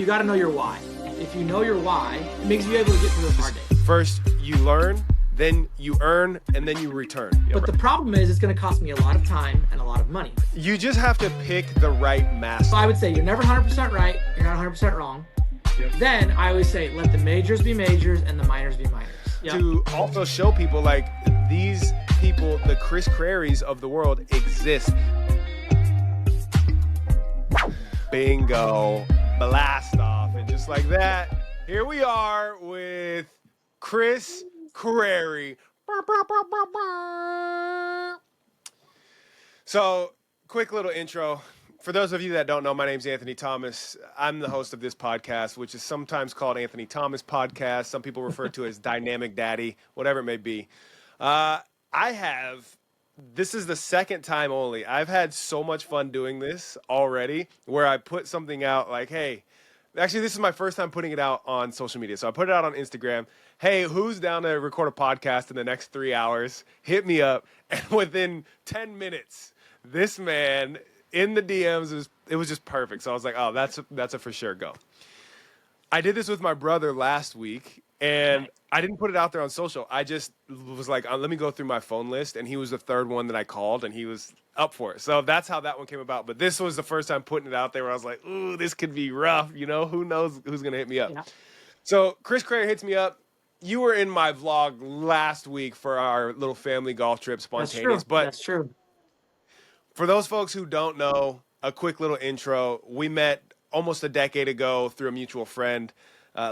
You got to know your why. If you know your why, it makes you able to get through those hard days. First, you learn, then you earn, and then you return. But the problem is it's going to cost me a lot of time and a lot of money. You just have to pick the right master. So I would say you're never 100% right. You're not 100% wrong. Yep. Then I always say, let the majors be majors and the minors be minors. Yep. To also show people like these people, the Chris Crarys of the world exist. Bingo, blast off. And just like that, here we are with Chris Crary. So, quick little intro. For those of you that don't know, my name's Anthony Thomas. I'm the host of this podcast, which is sometimes called Anthony Thomas Podcast. Some people refer to it as Dynamic Daddy, whatever it may be. This is the second time only. I've had so much fun doing this already, where I put something out like, hey, actually, this is my first time putting it out on social media. So I put it out on Instagram. Hey, who's down to record a podcast in the next 3 hours? Hit me up. And within 10 minutes, this man in the DMs, it was just perfect. So I was like, oh, that's a for sure go. I did this with my brother last week, and I didn't put it out there on social. I just was like, let me go through my phone list, and he was the third one that I called, and he was up for it. So that's how that one came about. But this was the first time putting it out there where I was like, ooh, this could be rough. You know, who knows who's going to hit me up. Yeah. So Chris Crary hits me up. You were in my vlog last week for our little family golf trip, spontaneous. That's true. For those folks who don't know, a quick little intro. We met almost a decade ago through a mutual friend,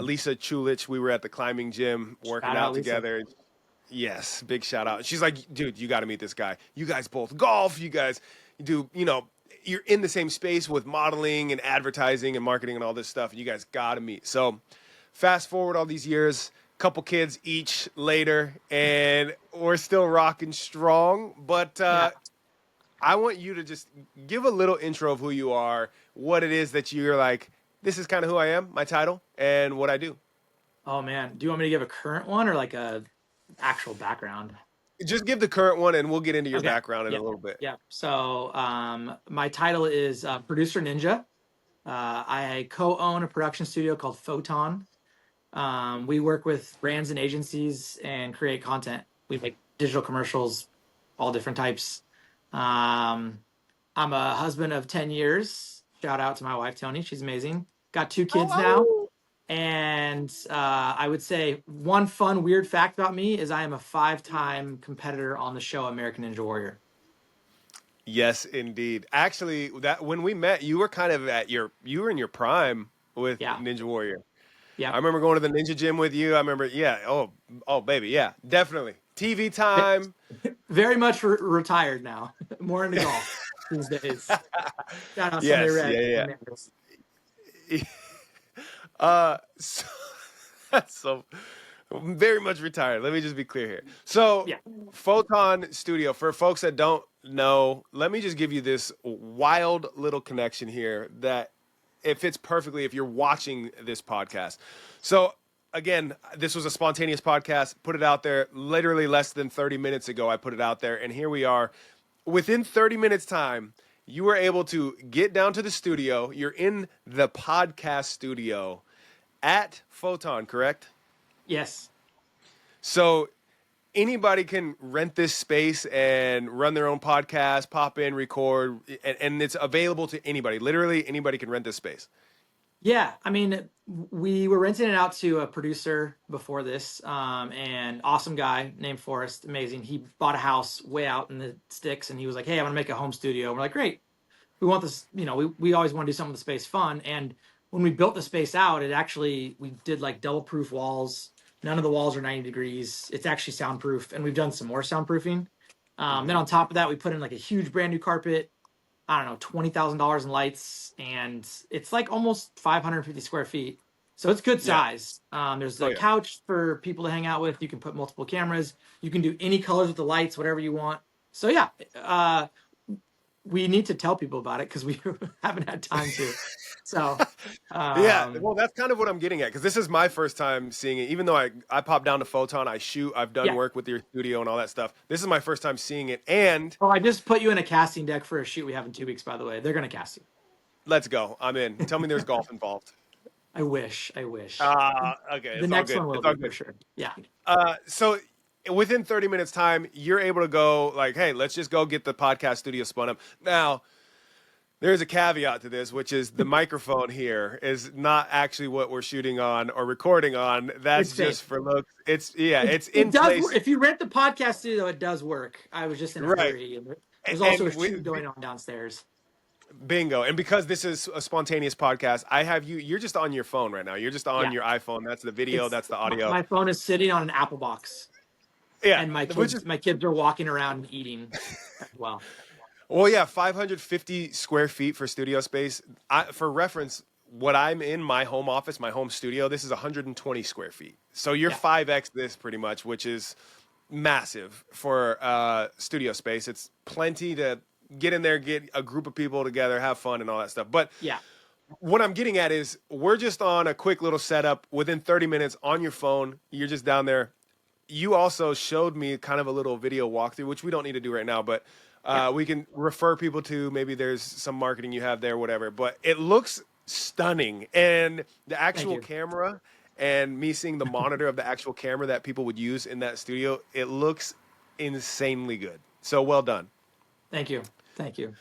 Lisa Chulich. We were at the climbing gym working out together. Lisa. Yes, big shout out. She's like, dude, you got to meet this guy. You guys both golf. You guys do, you're in the same space with modeling and advertising and marketing and all this stuff. You guys got to meet. So fast forward all these years, couple kids each later, and we're still rocking strong. But I want you to just give a little intro of who you are, what it is that you're like, this is kind of who I am, my title, and what I do. Oh, man. Do you want me to give a current one or like a actual background? Just give the current one, and we'll get into your background in a little bit. Yeah. So my title is Producer Ninja. I co-own a production studio called Photon. We work with brands and agencies and create content. We make digital commercials, all different types. I'm a husband of 10 years. Shout out to my wife, Tony. She's amazing. Got 2 kids now. And I would say one fun, weird fact about me is I am a 5-time competitor on the show American Ninja Warrior. Yes, indeed. Actually, that when we met, you were kind of you were in your prime with Ninja Warrior. Yeah. I remember going to the Ninja Gym with you. I remember, oh, baby, yeah, definitely. TV time. Very much retired now. More into golf these days. Shout out Sunday Red. So very much retired. Let me just be clear here. So Photon Studio, for folks that don't know, let me just give you this wild little connection here that it fits perfectly if you're watching this podcast. So again, this was a spontaneous podcast, put it out there literally less than 30 minutes ago. I put it out there, and here we are. Within 30 minutes time, you were able to get down to the studio. You're in the podcast studio at Photon, correct? Yes. So anybody can rent this space and run their own podcast, pop in, record, and it's available to anybody. Literally anybody can rent this space. Yeah, I mean, we were renting it out to a producer before this, and awesome guy named Forrest, amazing. He bought a house way out in the sticks, and he was like, hey, I want to make a home studio. And we're like, great. We want this, we always want to do something with the space fun. And when we built the space out, we did like double proof walls. None of the walls are 90 degrees. It's actually soundproof, and we've done some more soundproofing. Then on top of that, we put in like a huge brand new carpet. I don't know, $20,000 in lights, and it's like almost 550 square feet. So it's good size. There's a couch for people to hang out with. You can put multiple cameras. You can do any colors with the lights, whatever you want. So we need to tell people about it because we haven't had time to. So well, that's kind of what I'm getting at, because this is my first time seeing it. Even though I pop down to Photon, I shoot, I've done work with your studio and all that stuff. This is my first time seeing it. And I just put you in a casting deck for a shoot we have in 2 weeks, by the way. They're going to cast you. Let's go. I'm in. Tell me there's golf involved. I wish. I wish. Okay, The it's all next good. one will It's all be for good. sure. Yeah. So within 30 minutes time, you're able to go like, hey, let's just go get the podcast studio spun up. Now, there's a caveat to this, which is the microphone here is not actually what we're shooting on or recording on. That's It's fake. just for looks. It's It in does work. place. If you rent the podcast studio, it does work. I was just in a Right. hurry. And there's also And a shoot going on downstairs. bingo. And because this is a spontaneous podcast, I have you're just on your phone right now. You're just on Yeah. your iPhone. That's the video, It's that's the audio. my phone is sitting on an Apple box, Yeah, and which is my kids are walking around and eating as well. well, yeah, 550 square feet for studio space. For reference, what I'm in my home office, my home studio, this is 120 square feet. So you're Yeah. 5x this pretty much, which is massive for studio space. It's plenty to get in there, get a group of people together, have fun, and all that stuff. But Yeah. what I'm getting at is we're just on a quick little setup within 30 minutes on your phone. You're just down there. You also showed me kind of a little video walkthrough, which we don't need to do right now, but Yeah. we can refer people to maybe there's some marketing you have there, whatever. But it looks stunning. And the Thank actual you. camera and me seeing the monitor of the actual camera that people would use in that studio, it looks insanely good. So well done. Thank you. Thank you.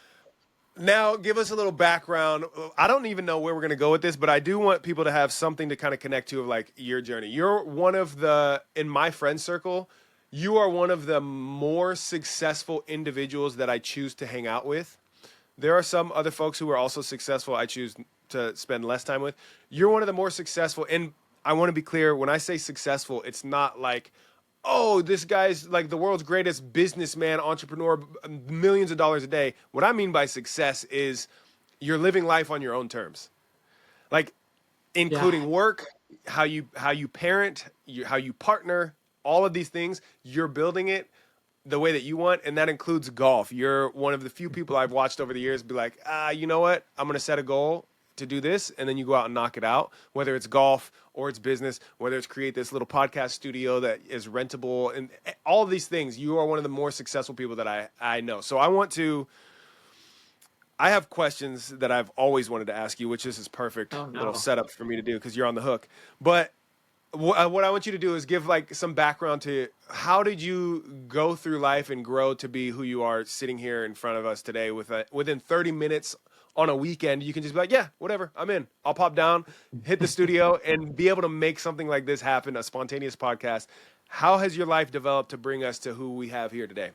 Now, give us a little background. I don't even know where we're going to go with this, but I do want people to have something to kind of connect to of like your journey. You're one of the, in my friend circle, you are one of the more successful individuals that I choose to hang out with. There are some other folks who are also successful I choose to spend less time with. You're one of the more successful. And I want to be clear when I say successful, it's not like, oh, this guy's like the world's greatest businessman, entrepreneur, millions of dollars a day. What I mean by success is you're living life on your own terms, like Yeah. including work, how you parent, how you partner, all of these things. You're building it the way that you want, and that includes golf. You're one of the few people I've watched over the years be like, you know what? I'm going to set a goal to do this, and then you go out and knock it out, whether it's golf or it's business, whether it's create this little podcast studio that is rentable, and all of these things. You are one of the more successful people that I know. So I have questions that I've always wanted to ask you, which this is perfect Oh little no. setup for me to do because you're on the hook. But what I want you to do is give like some background to how did you go through life and grow to be who you are sitting here in front of us today with within 30 minutes on a weekend. You can just be like, yeah, whatever, I'm in. I'll pop down, hit the studio and be able to make something like this happen, a spontaneous podcast. How has your life developed to bring us to who we have here today?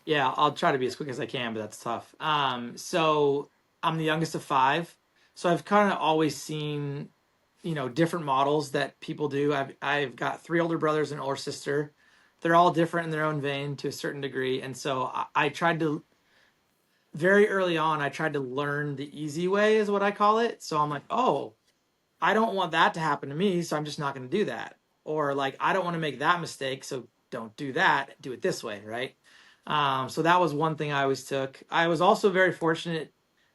Yeah, I'll try to be as quick as I can, but that's tough. So I'm the youngest of five, so I've kind of always seen, different models that people do. I've got three older brothers and an older sister. They're all different in their own vein to a certain degree, and so I tried to very early on. I tried to learn the easy way, is what I call it. So I'm like, oh, I don't want that to happen to me, so I'm just not going to do that. Or like, I don't want to make that mistake, so don't do that. Do it this way, right? So that was one thing I always took. I was also very fortunate,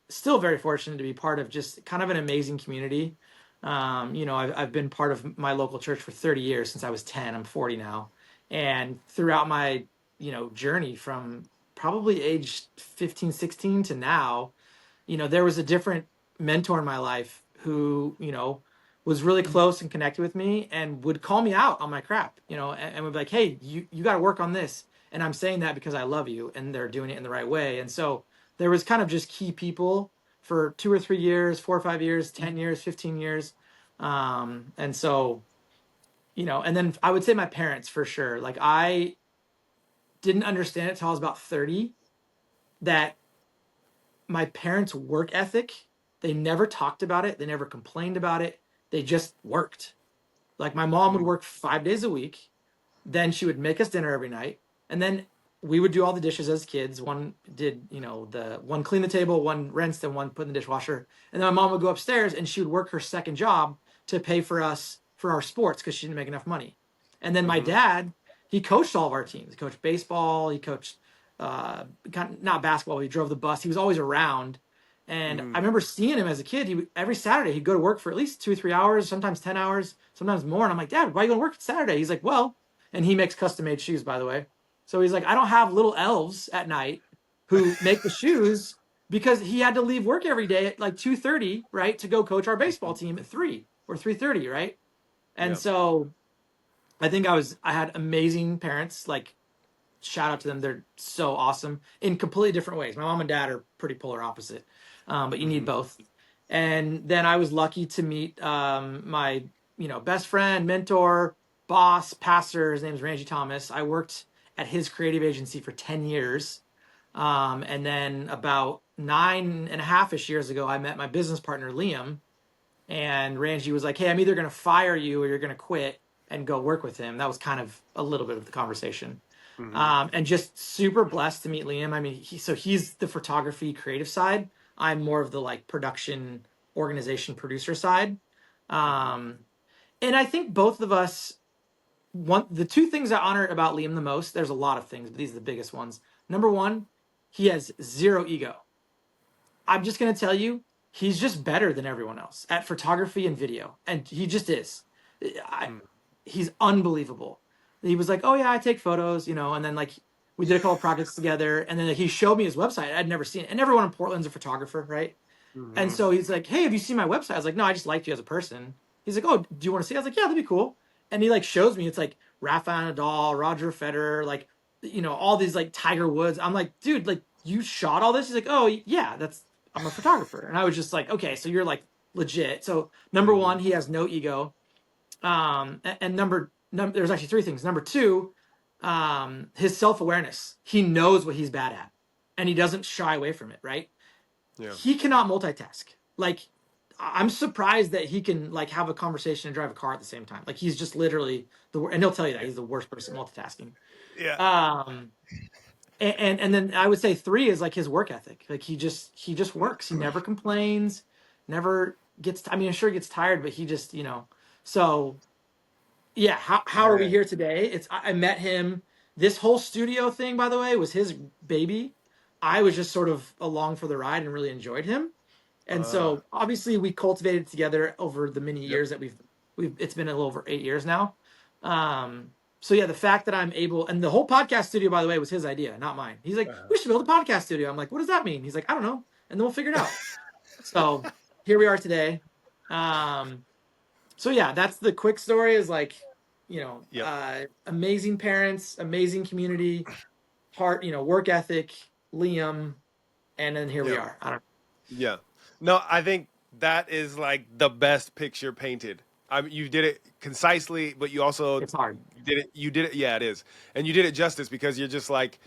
still very fortunate to be part of just kind of an amazing community. I've been part of my local church for 30 years since I was 10. I'm 40 now. And throughout my, journey from probably age 15, 16 to now, there was a different mentor in my life who, was really close and connected with me and would call me out on my crap, and would be like, hey, you got to work on this. And I'm saying that because I love you and they're doing it in the right way. And so there was kind of just key people for 2 or 3 years, 4 or 5 years, 10 years, 15 years. And so, and then I would say my parents for sure. Like I didn't understand it till I was about 30 that my parents' work ethic, they never talked about it. They never complained about it. They just worked. Like my mom would Mm, work 5 days a week. Then she would make us dinner every night. And then we would do all the dishes as kids. One did, the one clean the table, one rinsed, and one put in the dishwasher. And then my mom would go upstairs and she would work her second job to pay for us for our sports because she didn't make enough money. And then my mm-hmm, dad, he coached all of our teams. He coached baseball. He coached not basketball. He drove the bus. He was always around. And mm-hmm. I remember seeing him as a kid. Every Saturday he'd go to work for at least 2 or 3 hours, sometimes 10 hours, sometimes more. And I'm like, Dad, why are you going to work Saturday? He's like, well, and he makes custom made shoes, by the way. So he's like, I don't have little elves at night who make the shoes because he had to leave work every day at like 2:30, right, to go coach our baseball team at 3. or 3:30, right? And Yeah. so I think I had amazing parents. Like, shout out to them. They're so awesome in completely different ways. My mom and dad are pretty polar opposite, but you need Hmm. both. And then I was lucky to meet my, best friend, mentor, boss, pastor. His name is Randy Thomas. I worked at his creative agency for 10 years. And then about 9.5-ish years ago, I met my business partner, Liam. And Ranji was like, "Hey, I'm either going to fire you or you're going to quit and go work with him." That was kind of a little bit of the conversation. Hmm. And just super blessed to meet Liam. I mean, he's the photography creative side. I'm more of the like production, organization, producer side. Hmm. Um, and I think both of us want the two things I honor about Liam the most. There's a lot of things, but these are the biggest ones. Number one, he has zero ego. I'm just gonna tell you, he's just better than everyone else at photography and video, and he just is. I, he's unbelievable. He was like, "Oh yeah, I take photos," and then like we did a couple projects together, and then like, he showed me his website. I'd never seen it, and everyone in Portland's a photographer, right? And Hmm. so he's like, "Hey, have you seen my website?" I was like, "No, I just liked you as a person." He's like, "Oh, do you want to see it?" I was like, "Yeah, that'd be cool." And he like shows me it's like Rafael Nadal, Roger Federer, like all these like Tiger Woods. I'm like, "Dude, like you shot all this?" He's like, "Oh yeah, that's I'm a photographer." And I was just like, "Okay, so you're like legit." So number Hmm. one, he has no ego. And there's actually three things. Number two, his self awareness. He knows what he's bad at, and he doesn't shy away from it. Right? Yeah. He cannot multitask. Like, I'm surprised that he can like have a conversation and drive a car at the same time. Like, he's just literally and he'll tell you that he's the worst person at multitasking. Yeah. Um, and then I would say three is like his work ethic. Like, he just works. He never complains, never gets. I mean, I'm sure he gets tired, but he just So yeah, how are we Man. here today? I met him. This whole studio thing, by the way, was his baby. I was just sort of along for the ride and really enjoyed him. And Uh, so obviously we cultivated together over the many yep. years that we've it's been a little over 8 years now. So yeah, the fact that I'm able, and the whole podcast studio, by the way, was his idea, not mine. He's like, "We should build a podcast studio." I'm like, "What does that mean?" He's like, "I don't know," and then we'll figure it out. So here we are today. Um, so yeah, that's the quick story. Is like, Yep. amazing parents, amazing community, work ethic, Liam, and then here we Yep. are. I don't. Yeah. No, I think that is like the best picture painted. I mean, you did it concisely, but you also It's hard. did it. You did it. Yeah, it is, and you did it justice because you're just like,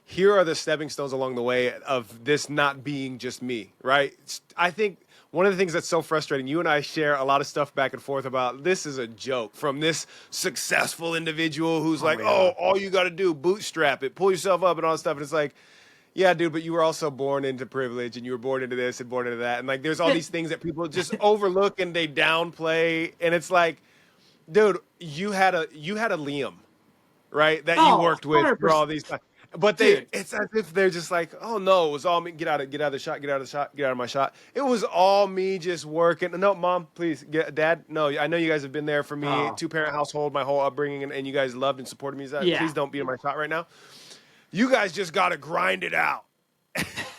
here are the stepping stones along the way of this not being just me, right? I think one of the things that's so frustrating, you and I share a lot of stuff back and forth about this is a joke from this successful individual who's Oh like, oh, yeah. all you got to do, bootstrap it, pull yourself up and all that stuff. And it's like, yeah, dude, but you were also born into privilege and you were born into this and born into that. And like, there's all Yeah. these things that people just overlook and they downplay. And it's like, dude, you had a Liam, right? That you Oh, worked with for all 100%. these times. But Dude. it's as if they're just like, oh no, it was all me. Get out of the shot, get out of the shot, get out of my shot. It was all me just working. No, mom, please, dad, no. I know you guys have been there for me, Oh, 2 parent household, my whole upbringing, and you guys loved and supported me. Please yeah. don't be in my shot right now. You guys just got to grind it out.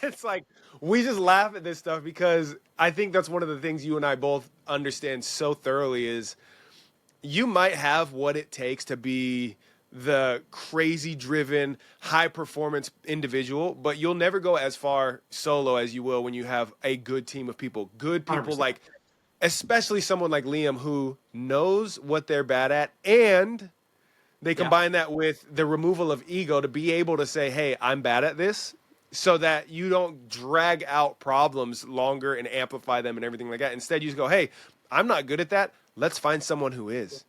It's like we just laugh at this stuff because I think that's one of the things you and I both understand so thoroughly is you might have what it takes to be the crazy driven high performance individual, but you'll never go as far solo as you will when you have a good team of people, good people, 100%. like especially someone like Liam who knows what they're bad at, and they Yeah. combine that with the removal of ego to be able to say, hey, I'm bad at this, so that you don't drag out problems longer and amplify them and everything like that. Instead, you just go, hey, I'm not good at that. Let's find someone who is.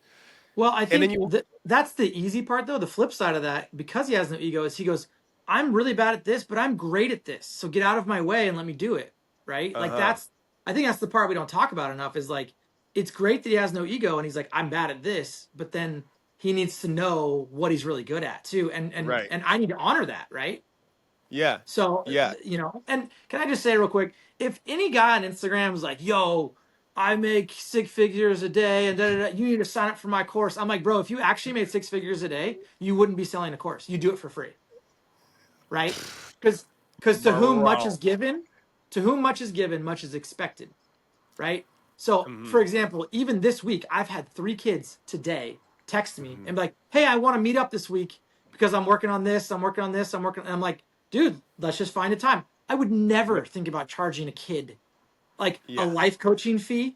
Well, I And then think you, that's the easy part, though. The flip side of that, because he has no ego, is he goes, "I'm really bad at this, but I'm great at this. So get out of my way and let me do it." Right? uh Like, huh, I think that's the part we don't talk about enough is like, it's great that he has no ego and he's like, "I'm bad at this," but then he needs to know what he's really good at too. And and right, and I need to honor that, right? yeah, So, yeah, and can I just say real quick, if any guy on Instagram is like, "Yo, I make 6 figures a day and da, da, da, you need to sign up for my course." I'm like, "Bro, if you actually made 6 figures a day, you wouldn't be selling a course. You do it for free." Right? Because to whom much bro. is given, much is expected, right? So, Mm-hmm. for example, even this week, I've had 3 kids today text me Mm-hmm. and be like, "Hey, I want to meet up this week because I'm working on this. I'm working on this. I'm working." And I'm like, "Dude, let's just find a time." I would never Yep. think about charging a kid like a Yeah. life coaching fee.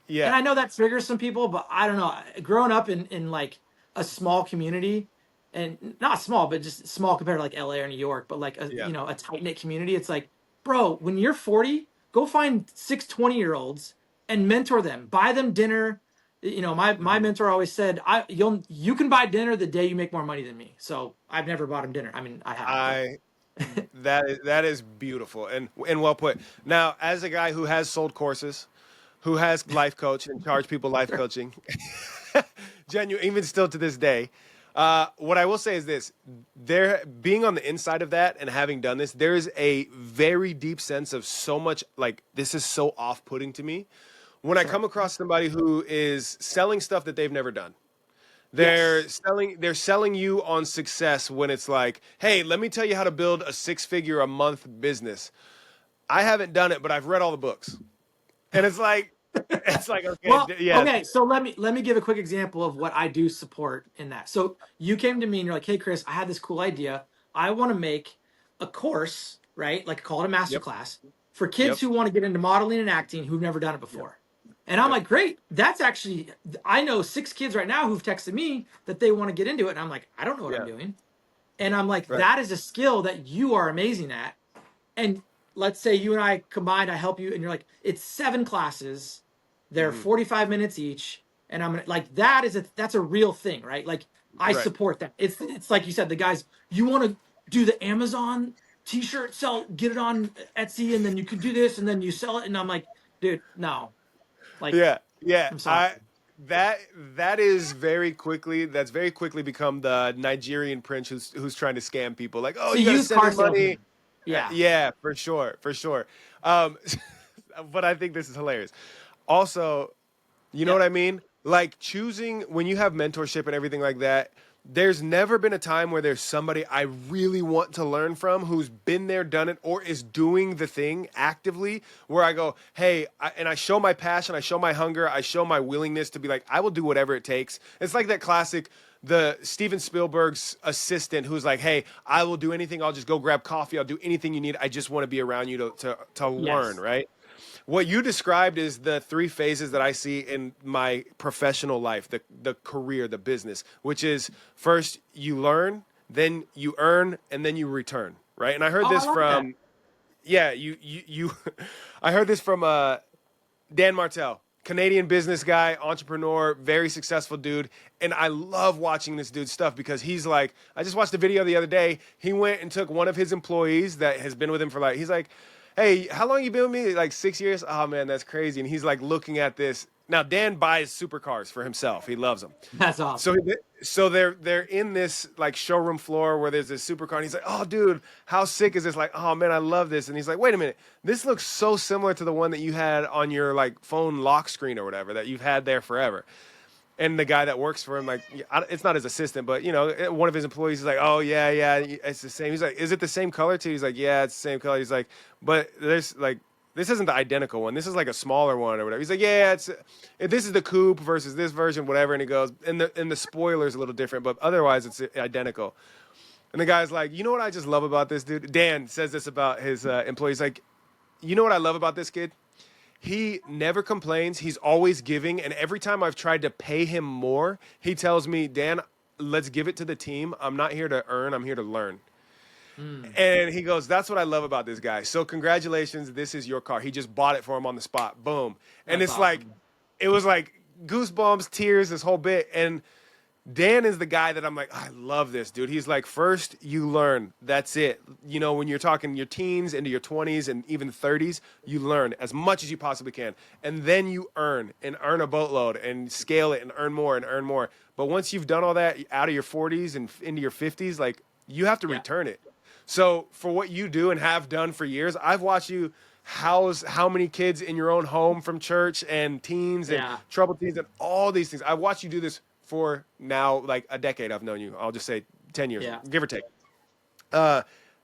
And Yeah. I know that triggers some people, but I don't know. Growing up in like a small community, and not small, but just small compared to like LA or New York, but like a Yeah. a tight knit community, it's like, bro, when you're 40, go find 6 20-year-olds and mentor them, buy them dinner. My Mm-hmm. mentor always said, you can buy dinner the day you make more money than me. So I've never bought him dinner. I mean, I have, but I that is beautiful and well put. Now, as a guy who has sold courses, who has life coach and charged people life sure. coaching, genuine even still to this day, what I will say is this: there, being on the inside of that and having done this, there is a very deep sense of so much like this is so off-putting to me when I come Sure. across somebody who is selling stuff that they've never done. They're Yes. selling you on success when it's like, hey, let me tell you how to build a 6 figure a month business. I haven't done it, but I've read all the books. And it's like, okay, Well, yeah, okay, so let me give a quick example of what I do support in that. So you came to me and you're like, "Hey, Chris, I had this cool idea. I want to make a course, right? Like call it a master yep, class for yep, kids who want to get into modeling and acting who've never done it yep, before." And I'm yep, like, "Great. That's actually I know 6 kids right now who've texted me that they want to get into it." And I'm like, "I don't know what I'm yeah, doing." And I'm like, right, "That is a skill that you are amazing at." And let's say you and I combined, I help you, and you're like, it's 7 classes, they're hmm, 45 minutes each, and I'm gonna like that's a real thing, right? Like I right, support that. It's like you said, the guys, you want to do the Amazon t-shirt, sell, get it on Etsy, and then you could do this, and then you sell it, and I'm like, dude, no, like yeah, yeah. I'm sorry. I that that is very quickly that's very quickly become the Nigerian prince who's trying to scam people. Like, oh, It's a you got to used send car me money. salesman. Yeah. Yeah, for sure, for sure. Um, but I think this is hilarious. Also, you know what Yep. I mean? Like choosing when you have mentorship and everything like that, there's never been a time where there's somebody I really want to learn from who's been there, done it, or is doing the thing actively where I go, hey, and I show my passion, I show my hunger, I show my willingness to be like, I will do whatever it takes. It's like that classic, the Steven Spielberg's assistant who's like, hey, I will do anything. I'll just go grab coffee. I'll do anything you need. I just want to be around you to learn, Yes. right? What you described is the 3 phases that I see in my professional life, the career, the business, which is first you learn, then you earn, and then you return, right? And I heard Oh, I this like that. from yeah, you I heard this from Dan Martell, Canadian business guy, entrepreneur, very successful dude. And I love watching this dude's stuff because he's like, I just watched a video the other day. He went and took one of his employees that has been with him for like, he's like, hey, how long you been with me? Like 6 years? Oh man, that's crazy. And he's like looking at this. Now Dan buys supercars for himself. He loves them. That's So awesome. they're in this like showroom floor where there's this supercar, and he's like, "Oh, dude, how sick is this?" Like, "Oh man, I love this." And he's like, "Wait a minute, this looks so similar to the one that you had on your like phone lock screen or whatever that you've had there forever." And the guy that works for him, like, it's not his assistant, but you know, one of his employees is like, "Oh yeah, yeah, it's the same." He's like, "Is it the same color too?" He's like, "Yeah, it's the same color." He's like, "But there's like." This isn't the identical one. This is like a smaller one or whatever. He's like, yeah, this is the coupe versus this version, whatever. And he goes, and the spoiler's a little different, but otherwise it's identical. And the guy's like, you know what I just love about this dude? Dan says this about his employees. Like, you know what I love about this kid? He never complains. He's always giving. And every time I've tried to pay him more, he tells me, Dan, let's give it to the team. I'm not here to earn. I'm here to learn. Mm, And he goes, that's what I love about this guy. So congratulations. This is your car. He just bought it for him on the spot. Boom. And that's it's like, awesome. it was like goosebumps, tears, this whole bit. And Dan is the guy that I'm like, I love this, dude. He's like, first you learn. That's it. You know, when you're talking your teens into your 20s and even 30s, you learn as much as you possibly can. And then you earn and earn a boatload and scale it and earn more and earn more. But once you've done all that out of your 40s and into your 50s, like you have to Yeah. return it. So for what you do and have done for years, I've watched you house how many kids in your own home from church and teens and Yeah. troubled teens and all these things. I've watched you do this for now like a decade. I've known you. I'll just say 10 years, Yeah. give or take. Uh,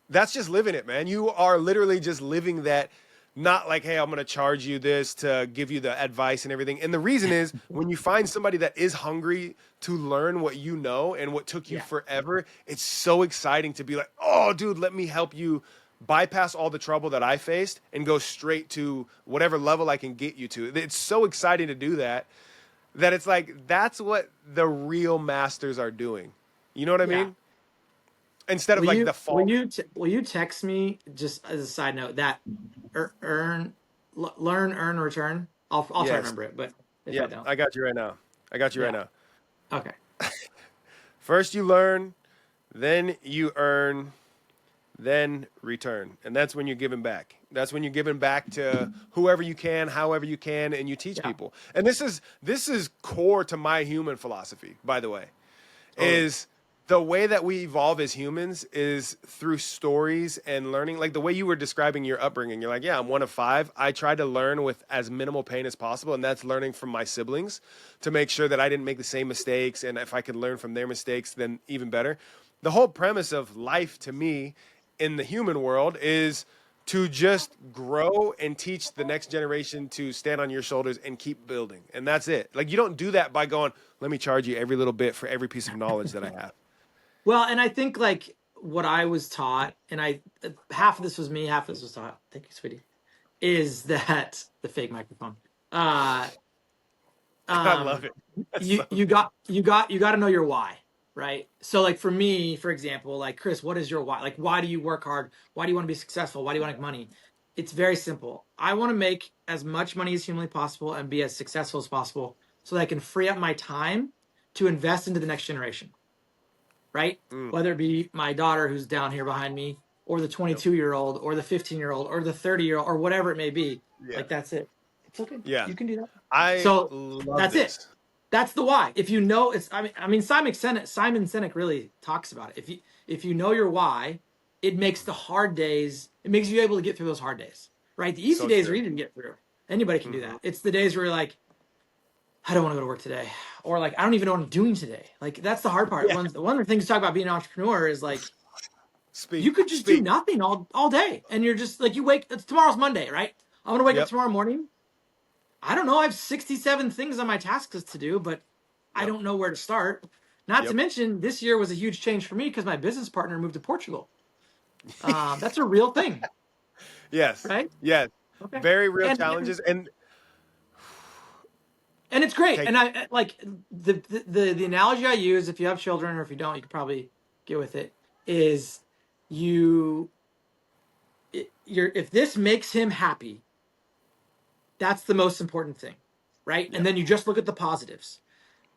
that's just living it, man. You are literally just living that not like, hey, I'm going to charge you this to give you the advice and everything. And the reason is when you find somebody that is hungry to learn what you know and what took you Yeah. forever, it's so exciting to be like, oh, dude, let me help you bypass all the trouble that I faced and go straight to whatever level I can get you to. It's so exciting to do that, that it's like, that's what the real masters are doing. You know what I Yeah. mean? Instead of like the false. Will you text me, just as a side note, that learn, earn, return? I'll try to Yes. remember it, but if I Yep. don't, I got you right now. I got you right yeah. now. Okay. First you learn, then you earn, then return. And that's when you're giving back. That's when you're giving back to whoever you can, however you can, and you teach Yeah. people. And this is core to my human philosophy, by the way, Totally. is the way that we evolve as humans is through stories and learning. Like the way you were describing your upbringing, you're like, yeah, I'm one of five. I try to learn with as minimal pain as possible, and that's learning from my siblings to make sure that I didn't make the same mistakes, and if I could learn from their mistakes, then even better. The whole premise of life to me in the human world is to just grow and teach the next generation to stand on your shoulders and keep building. And that's it. Like you don't do that by going, let me charge you every little bit for every piece of knowledge that I have. Well, and I think like what I was taught, and I half of this was me, half of this was taught. Thank you, sweetie. Is that the fake microphone? Uh, I love um, it. That's so you got to know your why, right? So like for me, for example, like Chris, what is your why? Like why do you work hard? Why do you want to be successful? Why do you want to make money? It's very simple. I want to make as much money as humanly possible and be as successful as possible so that I can free up my time to invest into the next generation, right? mm, Whether it be my daughter who's down here behind me, or the yep. 22-year-old, or the 15-year-old, or the 30-year-old, or whatever it may be. Yeah. Like that's it. It's okay. Yeah. You can do that. I So love that's it. this. That's the why. If you know it's, I mean, Simon Sinek really talks about it. If you know your why, it makes the hard days. It makes you able to get through those hard days, right? The easy So days are true. easy to get through. Anybody can do Hmm. that. It's the days where you're like, I don't want to go to work today, or like I don't even know what I'm doing today. Like that's the hard part. Yeah. One of the things to talk about being an entrepreneur is like Speak. you could just do Speak. nothing all day, and you're just like tomorrow's Monday, right? I'm gonna wake up Yep. tomorrow morning. I don't know. I have 67 things on my task list to do, but I Yep. don't know where to start. Not to Yep. mention, this year was a huge change for me because my business partner moved to Portugal. That's a real thing, Yes. right? Yes. Okay. Very real And challenges. And and it's great. take And I like the analogy I use. If you have children, or if you don't, you could probably get with it. Is you you're if this makes him happy, that's the most important thing, right? And yep. then you just look at the positives.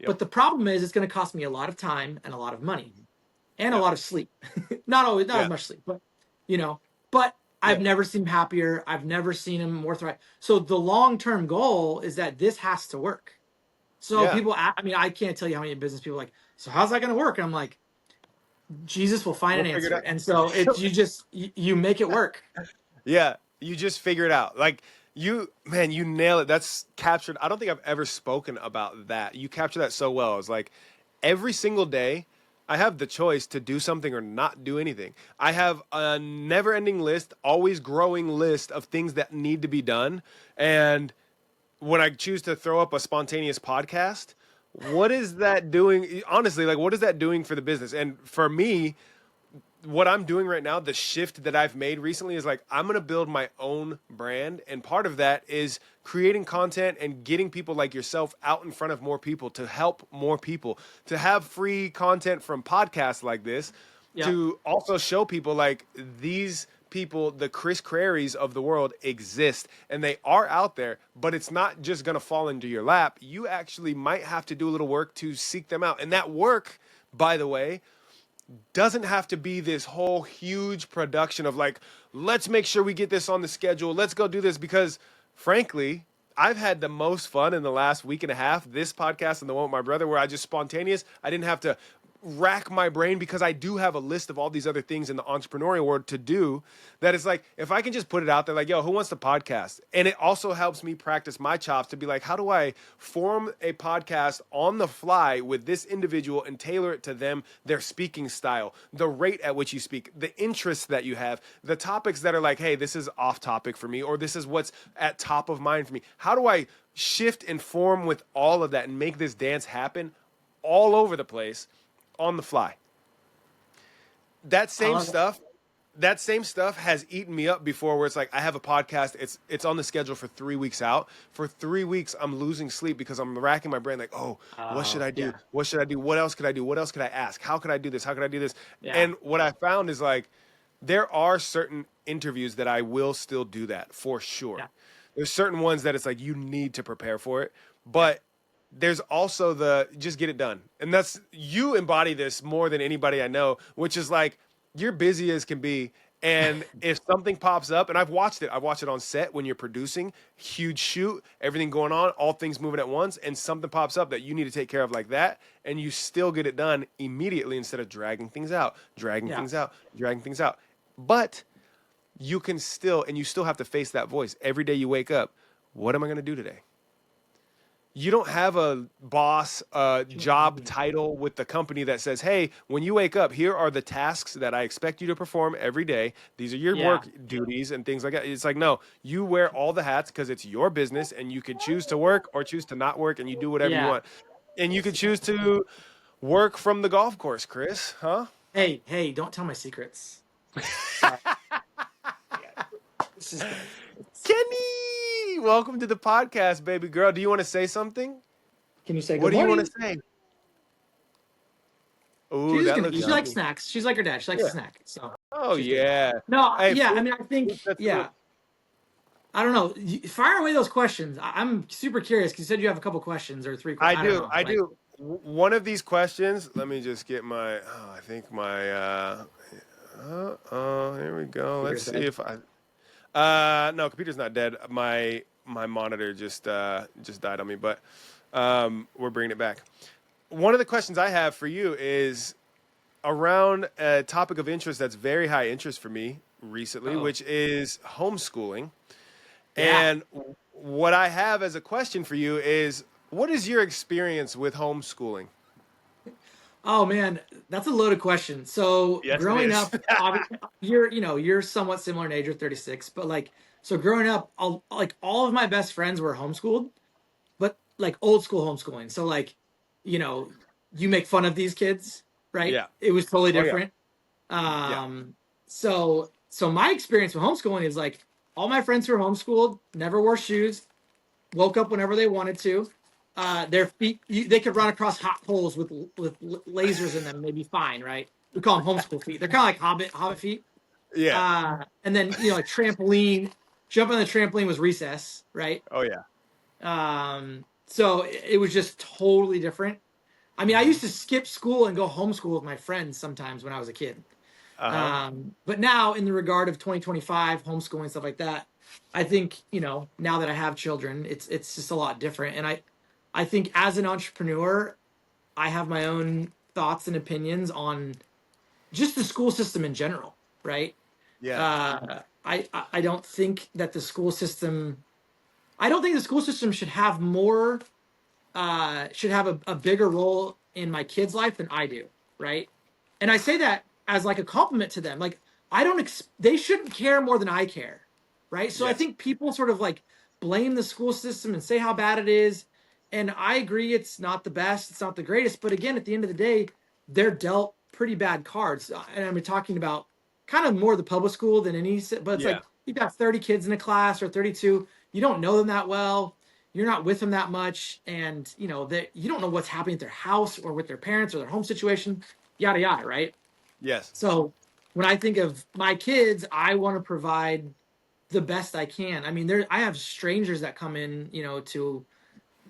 Yep. But the problem is, it's going to cost me a lot of time and a lot of money Mhm. and a Yep. lot of sleep. Not as Yeah. much sleep, but you know. But I've Yep. never seen him happier. I've never seen him more thrive. So the long term goal is that this has to work. So Yeah. people, I mean, I can't tell you how many business people are like, so how's that going to work? And I'm like, Jesus will find We'll an figure it answer. out. And so it's you make it work. Yeah. You just figure it out. Like man, you nail it. That's captured. I don't think I've ever spoken about that. You capture that so well. It's like every single day I have the choice to do something or not do anything. I have a never ending list, always growing list of things that need to be done. And when I choose to throw up a spontaneous podcast, what is that doing? Honestly, like, what is that doing for the business? And for me, what I'm doing right now, the shift that I've made recently is like, I'm going to build my own brand. And part of that is creating content and getting people like yourself out in front of more people to help more people, to have free content from podcasts like this, Yeah. to also show people like these people, the Chris Crarys of the world exist and they are out there, but it's not just going to fall into your lap. You actually might have to do a little work to seek them out. And that work, by the way, doesn't have to be this whole huge production of like, let's make sure we get this on the schedule. Let's go do this. Because frankly, I've had the most fun in the last week and a half, this podcast and the one with my brother, where I just spontaneous. I didn't have to rack my brain because I do have a list of all these other things in the entrepreneurial world to do that is like, if I can just put it out there, like, yo, who wants to podcast? And it also helps me practice my chops to be like, how do I form a podcast on the fly with this individual and tailor it to them, their speaking style, the rate at which you speak, the interests that you have, the topics that are like, hey, this is off topic for me, or this is what's at top of mind for me. How do I shift and form with all of that and make this dance happen all over the place on the fly? That I same love it. stuff, that same stuff has eaten me up before, where it's like I have a podcast, it's on the schedule for 3 weeks out. For 3 weeks I'm losing sleep because I'm racking my brain like, oh, what should Oh, I do? yeah. What should I do? What else could I do? What else could I ask? How could I do this? How could I do this? Yeah. And what I found is like, there are certain interviews that I will still do that for Yeah. sure. There's certain ones that it's like you need to prepare for it, Yeah. but there's also the just get it done. And that's, you embody this more than anybody I know, which is like, you're busy as can be. And if something pops up, and I've watched it on set when you're producing, huge shoot, everything going on, all things moving at once, and something pops up that you need to take care of like that, and you still get it done immediately instead of dragging things out, dragging Yeah. things out, dragging things out. But you can still, and you still have to face that voice every day you wake up. What am I going to do today? You don't have a boss job title with the company that says, hey, when you wake up, here are the tasks that I expect you to perform every day. These are your Yeah. work duties and things like that. It's like, no, you wear all the hats because it's your business, and you could choose to work or choose to not work, and you do whatever you Yeah. want. And you could choose to work from the golf course, Chris, huh? Hey, hey, don't tell my secrets. Sorry. Yeah. This is good. Kenny, welcome to the podcast, baby girl. Do you want to say something? Can you say What good do you want morning? to say? Oh, She's just that gonna looks eat. She likes yummy. snacks. She's like her dad. She likes to Yeah. snack. So Oh she's good. yeah. No, Hey, yeah, I fruit, mean, I think, fruit sets the mood. yeah. I don't know. Fire away those questions. I'm super curious because you said you have a couple questions or three. I I don't do. know. I Like, do. One of these questions. Let me just get my. I think my. Here we go. Let's computer's see dead. if I. No, computer's not dead. My monitor just died on me, but we're bringing it back. One of the questions I have for you is around a topic of interest that's very high interest for me recently, Oh, which is homeschooling. yeah. And what I have as a question for you is, what is your experience with homeschooling? Oh man, that's a loaded question. So Yes, it growing is. up, you're somewhat similar in age, you're 36, but like, so growing up, all of my best friends were homeschooled, but like old school homeschooling. So like, you know, you make fun of these kids, right? Yeah. It was totally Oh yeah. different. Yeah. So my experience with homeschooling is like all my friends who were homeschooled never wore shoes, woke up whenever they wanted to. Their feet, they could run across hot poles with lasers in them. They'd be fine, right? We call them homeschool feet. They're kind of like hobbit feet. Yeah. And then like trampoline, jump on the trampoline was recess, right? Oh yeah. So it was just totally different. I mean, I Hmm. used to skip school and go homeschool with my friends sometimes when I was a kid. Uh-huh. But now, in the regard of 2025 homeschooling stuff like that, I think now that I have children, it's just a lot different. And I think as an entrepreneur, I have my own thoughts and opinions on just the school system in general, right? Yeah. I don't think that the school system. I don't think the school system should have more should have a bigger role in my kids' life than I do, right? And I say that as like a compliment to them. Like I don't they shouldn't care more than I care, right? So I Yes. think people sort of like blame the school system and say how bad it is. And I agree it's not the best, it's not the greatest, but again at the end of the day, they're dealt pretty bad cards. And I'm talking about kind of more the public school than any but it's Yeah. like you've got 30 kids in a class or 32, you don't know them that well, you're not with them that much, and that you don't know what's happening at their house or with their parents or their home situation, yada yada, right? Yes. So when I think of my kids, I want to provide the best I can. I mean, I have strangers that come in, to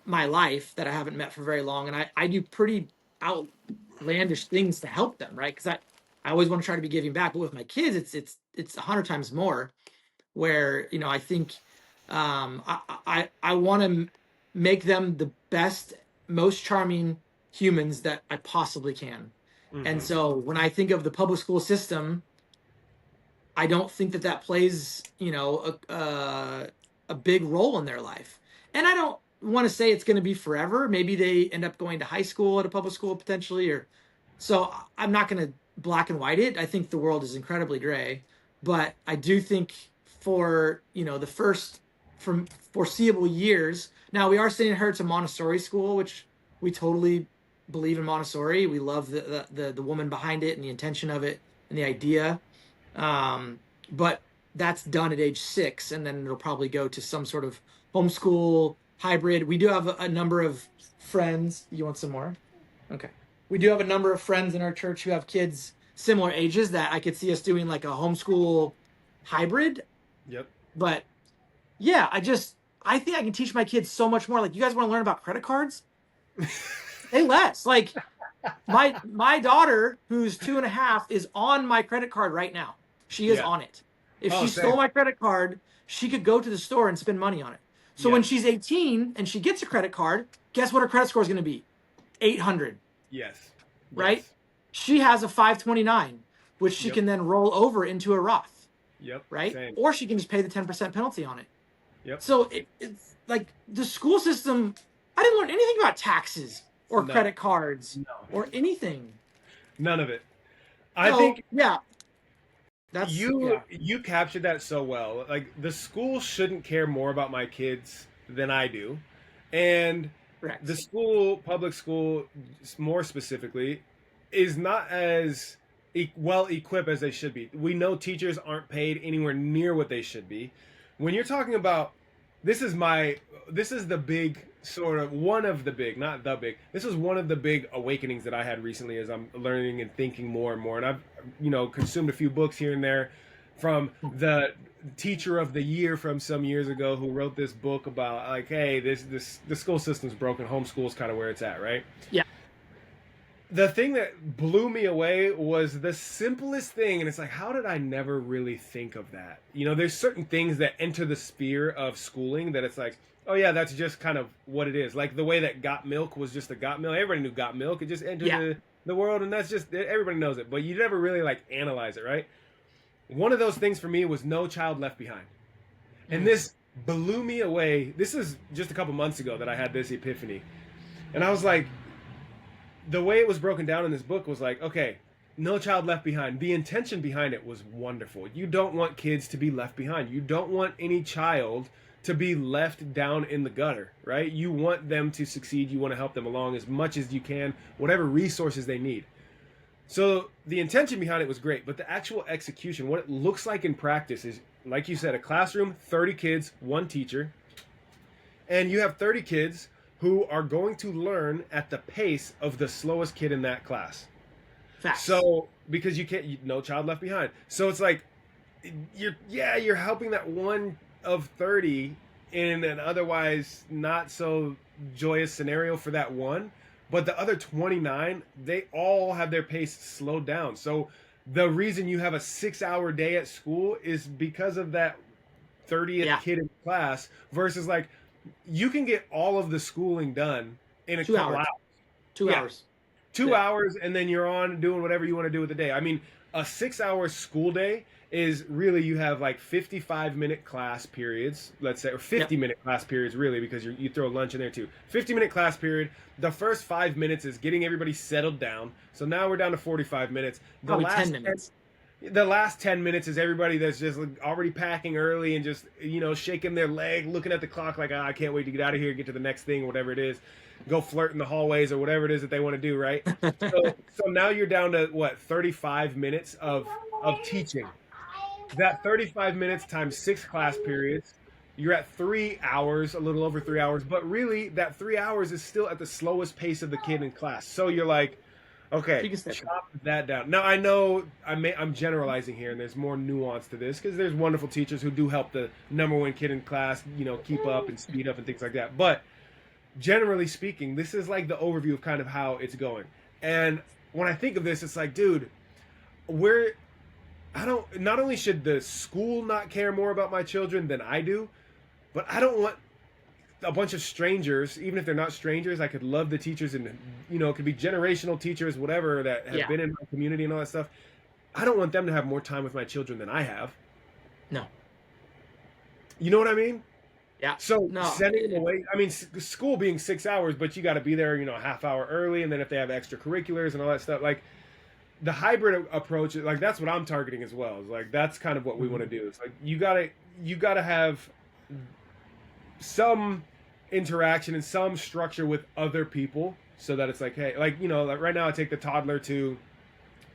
my life that I haven't met for very long, and I do pretty outlandish things to help them, right? Because I always want to try to be giving back, but with my kids, it's 100 times more. Where I think I want to make them the best, most charming humans that I possibly can. And Mm-hmm. so when I think of the public school system, I don't think that that plays, a big role in their life. And I don't want to say it's going to be forever. Maybe they end up going to high school at a public school potentially, or so I'm not going to black and white it. I think the world is incredibly gray, but I do think for, the first from foreseeable years. Now we are sending her to Montessori school, which we totally believe in Montessori. We love the woman behind it and the intention of it and the idea. But that's done at age 6, and then it'll probably go to some sort of homeschool hybrid. We do have a number of friends. You want some more? Okay. We do have a number of friends in our church who have kids similar ages that I could see us doing like a homeschool hybrid. Yep. But yeah, I think I can teach my kids so much more. Like, you guys want to learn about credit cards? Say less. Like, my daughter, who's 2.5, is on my credit card right now. She is Yeah. on it. If Oh, she same. stole my credit card, she could go to the store and spend money on it. So when Yes. she's 18 and she gets a credit card, guess what her credit score is going to be? 800, Yes. right? Yes. She has a 529, which she Yep. can then roll over into a Roth, Yep. right? Same. Or she can just pay the 10% penalty on it. Yep. So it's like the school system. I didn't learn anything about taxes or No. credit cards No. or anything. None of it. I So, think yeah, that's you captured that so well. Like, the school shouldn't care more about my kids than I do, and correct. the school, public school, more specifically, is not as well equipped as they should be. We know teachers aren't paid anywhere near what they should be. When you're talking about, this is the big sort of one of the big, not the big. This is one of the big awakenings that I had recently as I'm learning and thinking more and more. And I've, consumed a few books here and there from the teacher of the year from some years ago who wrote this book about, like, hey, the school system's broken, homeschool's kind of where it's at, right? Yeah. The thing that blew me away was the simplest thing, and it's like, how did I never really think of that? There's certain things that enter the sphere of schooling that it's like, oh yeah, that's just kind of what it is. Like the way that Got Milk was just a Got Milk. Everybody knew Got Milk. It just entered the world, and that's just, everybody knows it. But you never really like analyze it, right? One of those things for me was No Child Left Behind. And this blew me away. This is just a couple months ago that I had this epiphany. And I was like, the way it was broken down in this book was like, okay, No Child Left Behind. The intention behind it was wonderful. You don't want kids to be left behind. You don't want any child to be left down in the gutter, right? You want them to succeed. You want to help them along as much as you can, whatever resources they need. So the intention behind it was great, but the actual execution, what it looks like in practice is, like you said, a classroom, 30 kids, one teacher, and you have 30 kids who are going to learn at the pace of the slowest kid in that class. Facts. So, because No Child Left Behind. So it's like, you're helping that one of 30 in an otherwise not so joyous scenario for that one, but the other 29, they all have their pace slowed down. So the reason you have a 6-hour day at school is because of that 30th kid in class, versus like, you can get all of the schooling done in a couple hours. 2 hours. 2 hours, and then you're on doing whatever you want to do with the day. I mean, a 6-hour school day is really, you have like 55-minute class periods, let's say, or 50-minute class periods, really, because you throw lunch in there too. 50-minute class period. The first 5 minutes is getting everybody settled down. So now we're down to 45 minutes. Probably 10 minutes. The last 10 minutes is everybody that's just already packing early and just, shaking their leg, looking at the clock like, I can't wait to get out of here, get to the next thing, whatever it is. Go flirt in the hallways or whatever it is that they want to do, right? So now you're down to, 35 minutes of teaching. That 35 minutes times 6 class periods, you're at 3 hours, a little over 3 hours. But really, that 3 hours is still at the slowest pace of the kid in class. So you're like, okay, chop that down. Now, I know I'm generalizing here, and there's more nuance to this, because there's wonderful teachers who do help the number one kid in class, keep up and speed up and things like that. But generally speaking, this is like the overview of kind of how it's going. And when I think of this, it's like, dude, not only should the school not care more about my children than I do, but I don't want a bunch of strangers, even if they're not strangers, I could love the teachers, and it could be generational teachers, whatever, that have Yeah. been in my community and all that stuff. I don't want them to have more time with my children than I have. No. You know what I mean? Yeah. So No. sending them away, I mean, school being 6 hours, but you got to be there, a half hour early, and then if they have extracurriculars and all that stuff, like the hybrid approach, like that's what I'm targeting as well. Is like that's kind of what we want to do. It's like you gotta have some interaction and some structure with other people, so that it's like, hey, like right now I take the toddler to,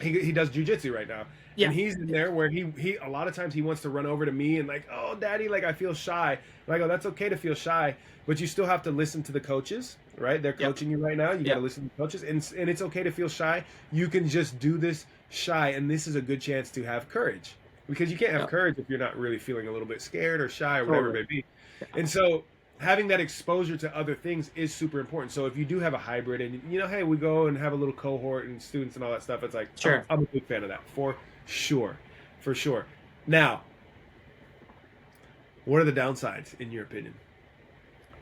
he does jujitsu right now. Yeah. And he's in there where he a lot of times he wants to run over to me and like, oh, daddy, like I feel shy. And I go, that's okay to feel shy, but you still have to listen to the coaches, right? They're coaching you right now. You got to listen to the coaches, and it's okay to feel shy. You can just do this shy, and this is a good chance to have courage, because you can't have courage if you're not really feeling a little bit scared or shy or whatever it may be. And so having that exposure to other things is super important. So if you do have a hybrid, and hey, we go and have a little cohort and students and all that stuff, it's like, Sure. I'm a big fan of that for sure. Now, what are the downsides in your opinion?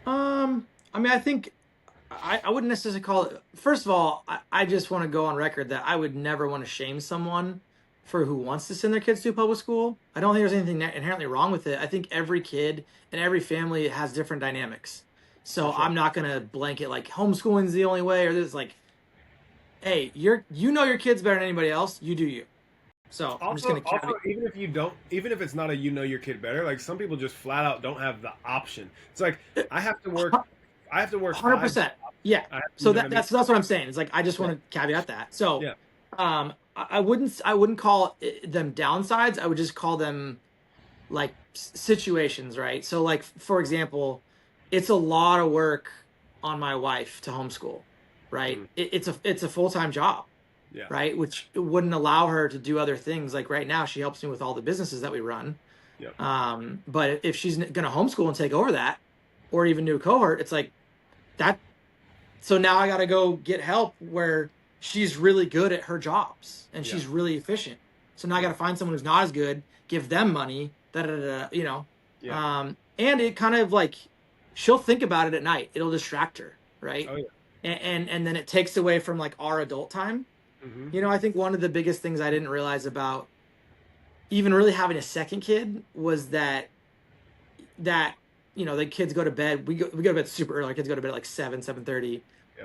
I mean, I think I wouldn't necessarily call it. First of all, I just want to go on record that I would never want to shame someone for who wants to send their kids to public school. I don't think there's anything inherently wrong with it. I think every kid and every family has different dynamics. So Sure. I'm not gonna blanket like homeschooling's the only way, or this like, hey, your kids better than anybody else. You do you. So I'm just Also, gonna even if it's not a your kid better, like some people just flat out don't have the option. It's like I have to work 100%. Yeah. So that's what I'm saying. It's like I just want to caveat that. So yeah. I wouldn't call them downsides. I would just call them like situations, right? So like for example, it's a lot of work on my wife to homeschool, right? It's a full-time job. Yeah. Right, which wouldn't allow her to do other things. Like right now, she helps me with all the businesses that we run. Yep. But if she's going to homeschool and take over that, or even do a cohort, it's like that. So now I got to go get help where she's really good at her jobs and she's really efficient. So now I got to find someone who's not as good, give them money, Yeah. And it kind of like she'll think about it at night. It'll distract her, right? Oh yeah. And then it takes away from like our adult time. I think one of the biggest things I didn't realize about even really having a second kid was that the kids go to bed. We go to bed super early. Our kids go to bed at like 7:30,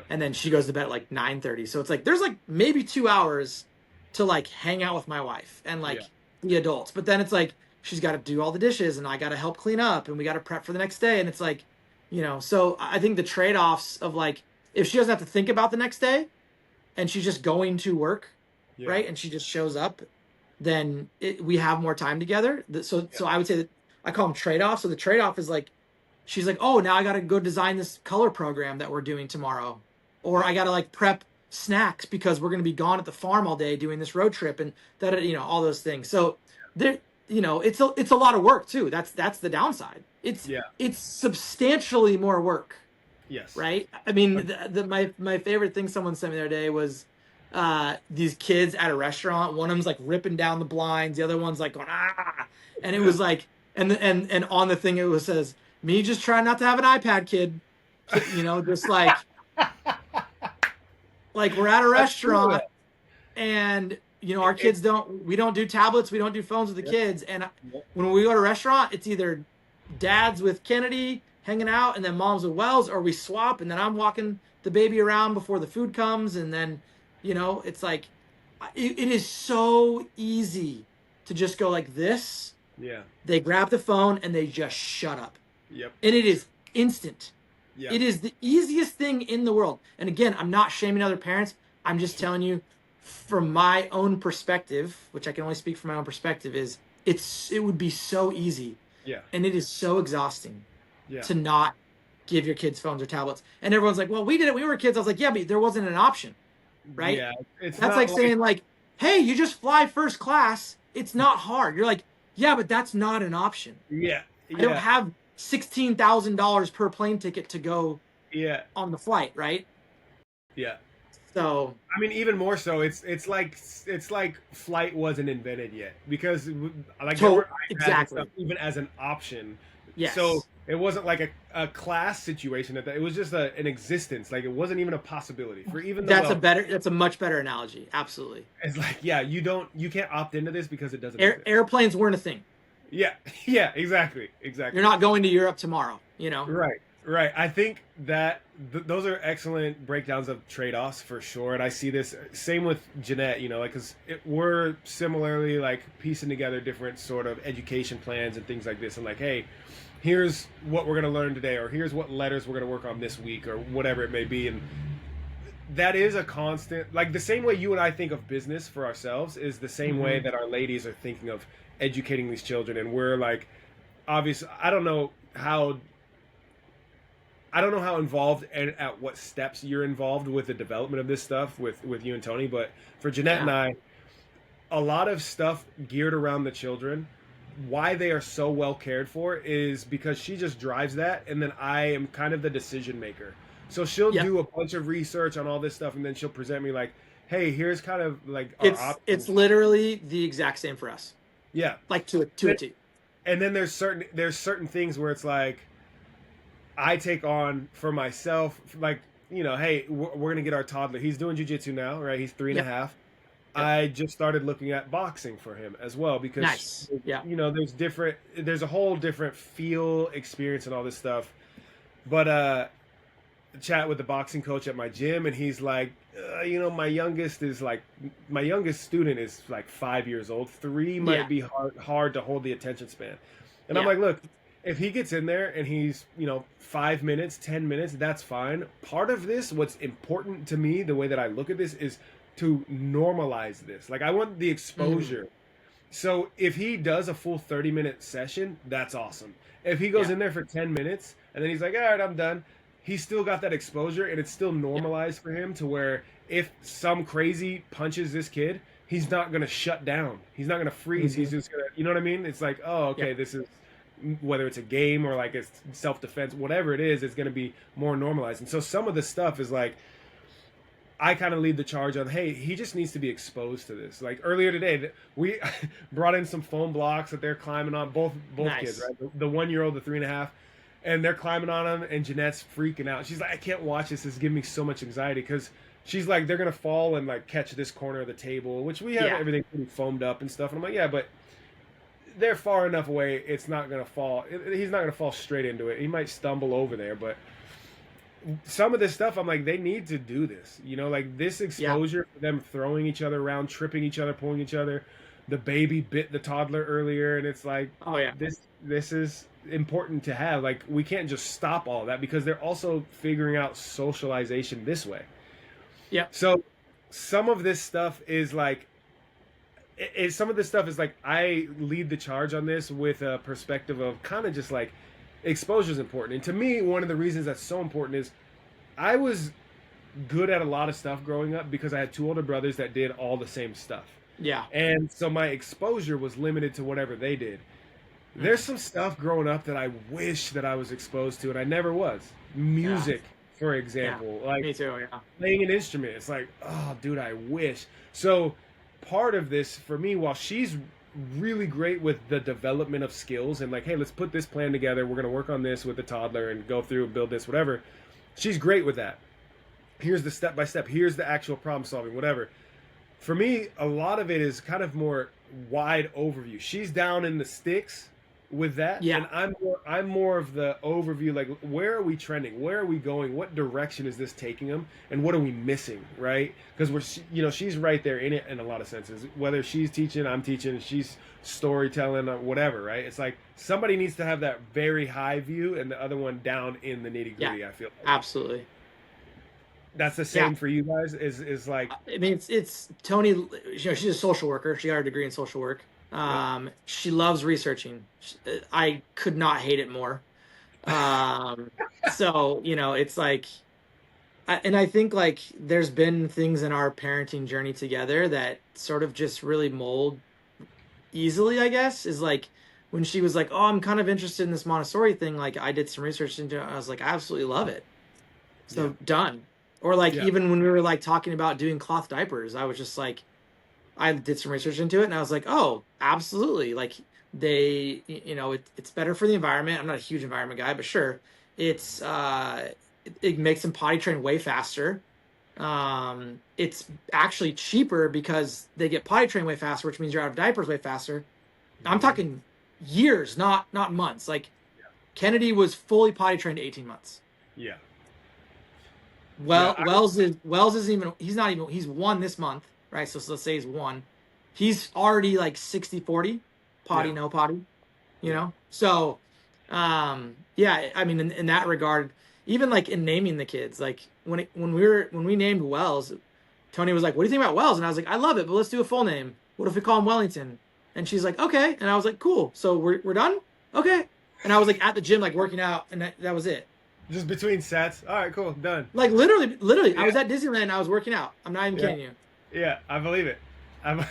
and then she goes to bed at like 9:30. So it's like there's like maybe 2 hours to like hang out with my wife and like the adults. But then it's like she's got to do all the dishes and I got to help clean up and we got to prep for the next day. And it's like, so I think the trade-offs of like if she doesn't have to think about the next day, and she's just going to work, right? And she just shows up, then we have more time together. So I would say that I call them trade-offs. So the trade-off is like, she's like, oh, now I got to go design this color program that we're doing tomorrow. Or I got to like prep snacks because we're going to be gone at the farm all day doing this road trip and that, all those things. So there, it's a lot of work too. That's the downside. It's substantially more work. Yes. Right. I mean, my favorite thing someone sent me the other day was these kids at a restaurant. One of them's like ripping down the blinds. The other one's like going and it was like and on the thing it says me just trying not to have an iPad kid. Just like we're at a restaurant and our kids we don't do tablets, we don't do phones with the kids. And when we go to a restaurant, it's either dads with Kennedy hanging out and then moms with Wells, or we swap and then I'm walking the baby around before the food comes. And then, it's like, it is so easy to just go like this. Yeah. They grab the phone and they just shut up. Yep. And it is instant. Yeah. It is the easiest thing in the world. And again, I'm not shaming other parents. I'm just telling you from my own perspective, which I can only speak from my own perspective, is it would be so easy. Yeah. And it is so exhausting. To not give your kids phones or tablets. And everyone's like, well, we did it when we were kids. I was like, yeah, but there wasn't an option, right? Yeah, that's like saying like, hey, you just fly first class. It's not hard. You're like, yeah, but that's not an option. Yeah. I don't have $16,000 per plane ticket to go on the flight, right? Yeah. So I mean, even more so, it's like flight wasn't invented yet, because like there were iPads and stuff even as an option. Yes. So It wasn't like a class situation. It was just an existence. Like it wasn't even a possibility for even the wealthy. That's a much better analogy. Absolutely. It's like, yeah, you can't opt into this because it doesn't Air, exist. airplanes weren't a thing. Yeah, yeah, exactly, You're exactly. not going to Europe tomorrow, you know? Right, right. I think that those are excellent breakdowns of trade-offs for sure, and I see this same with Jeanette. You know, like because we're similarly like piecing together different sort of education plans and things like this, and like, hey, here's what we're gonna learn today, or here's what letters we're gonna work on this week, or whatever it may be, and that is a constant. Like the same way you and I think of business for ourselves is the same way Hmm. that our ladies are thinking of educating these children, and we're like, obviously, I don't know how involved and at what steps you're involved with the development of this stuff with you and Tony, but for Jeanette and Yeah. I, a lot of stuff geared around the children. Why they are so well cared for is because she just drives that, and then I am kind of the decision maker. So she'll Yep. do a bunch of research on all this stuff, and then she'll present me like, "Hey, here's kind of like our It's options." literally the exact same for us. Yeah, Like to a T. and then there's certain things where it's like I take on for myself, like, hey, we're gonna get our toddler. He's doing jujitsu now, right? He's three and a Yep. half. Yep. I just started looking at boxing for him as well because Nice. Yeah. there's a whole different feel, experience, and all this stuff. But chat with the boxing coach at my gym, and he's like, my youngest student is like 5 years old. Three Yeah. might be hard to hold the attention span. And I'm Yeah. like, look, if he gets in there and he's 5 minutes, 10 minutes, that's fine. Part of this, what's important to me, the way that I look at this is to normalize this. Like I want the Hmm. exposure. So if he does a full 30-minute session, that's awesome. If he goes Yeah. in there for 10 minutes and then he's like, all right, I'm done, he's still got that exposure and it's still Yeah. normalized for him to where if some crazy punches this kid, he's not going to shut down. He's not going to freeze. Hmm. He's just going to, you know what I mean? It's like, oh, Yeah. okay, this is, whether it's a game or like it's self-defense, whatever it is, it's going to be more normalized. And so some of the stuff is like, I kind of lead the charge on, hey, he just needs to be exposed to this. Like earlier today, we brought in some foam blocks that they're climbing on, both kids, Nice. right? The 1 year old, the 3.5, and they're climbing on them, and Jeanette's freaking out. She's like, I can't watch this. This is giving me so much anxiety because she's like, they're gonna fall and like catch this corner of the table, which we have Yeah. everything pretty foamed up and stuff. And I'm like, yeah, but they're far enough away. It's not gonna fall. He's not gonna fall straight into it. He might stumble over there, but some of this stuff I'm like they need to do this, like this Yeah. exposure for them throwing each other around, tripping each other, pulling each other. The baby bit the toddler earlier, and it's like Oh yeah. this is important to have. Like we can't just stop all that because they're also figuring out socialization this way. Yep. So some of this stuff is like some of this stuff is like I lead the charge on this with a perspective of kind of just like exposure is important. And to me, one of the reasons that's so important is I was good at a lot of stuff growing up because I had two older brothers that did all the same stuff. Yeah. And so my exposure was limited to whatever they did. There's Hmm. some stuff growing up that I wish that I was exposed to and I never was. Yeah. Music, for Yeah. example, like Me too. Yeah. playing an instrument. It's like, oh, dude, I wish. So part of this for me, while she's really great with the development of skills and like, hey, let's put this plan together. We're going to work on this with the toddler and go through and build this, whatever. She's great with that. Here's the step by step. Here's the actual problem solving, whatever. For me, a lot of it is kind of more wide overview. She's down in the sticks with that, Yeah. and I'm more of the overview. Like, where are we trending? Where are we going? What direction is this taking them? And what are we missing? Right? Because she's right there in it in a lot of senses. Whether she's teaching, I'm teaching, she's storytelling, or whatever. Right? It's like somebody needs to have that very high view, and the other one down in the nitty Yeah. gritty. I feel like Absolutely. that's the Yeah. same for you guys. Is like, I mean, it's Tony. She's a social worker. She got her degree in social work. yep, She loves researching. I could not hate it more. Um, so it's like, and I think like there's been things in our parenting journey together that sort of just really mold easily. I guess is like when she was like, "Oh, I'm kind of interested in this Montessori thing." Like I did some research into it. I was like, "I absolutely love it." yeah, So done. Or like yeah, even when we were like talking about doing cloth diapers, I was just like, I did some research into it and I was like, oh, absolutely. Like It's better for the environment. I'm not a huge environment guy, but sure, it makes them potty train way faster. It's actually cheaper because they get potty trained way faster, which means you're out of diapers way faster. I'm Mhm. talking years, not months. Like Kennedy was fully potty trained 18 months. Yeah. Yeah. Well, Wells isn't even he's won this month, right? So let's say he's won. He's already like 60-40, potty, Yeah. no potty, you Yeah. know? So yeah, I mean in that regard, even like in naming the kids, like when we named Wells, Tony was like, "What do you think about Wells?" And I was like, "I love it, but let's do a full name. What if we call him Wellington?" And she's like, "Okay." And I was like, "Cool. So we're done?" Okay. And I was like at the gym like working out and that was it. Just between sets. All right, cool, done. Like literally, I Yeah. was at Disneyland and I was working out. I'm not even Yeah. kidding you. Yeah. I believe it. I'm...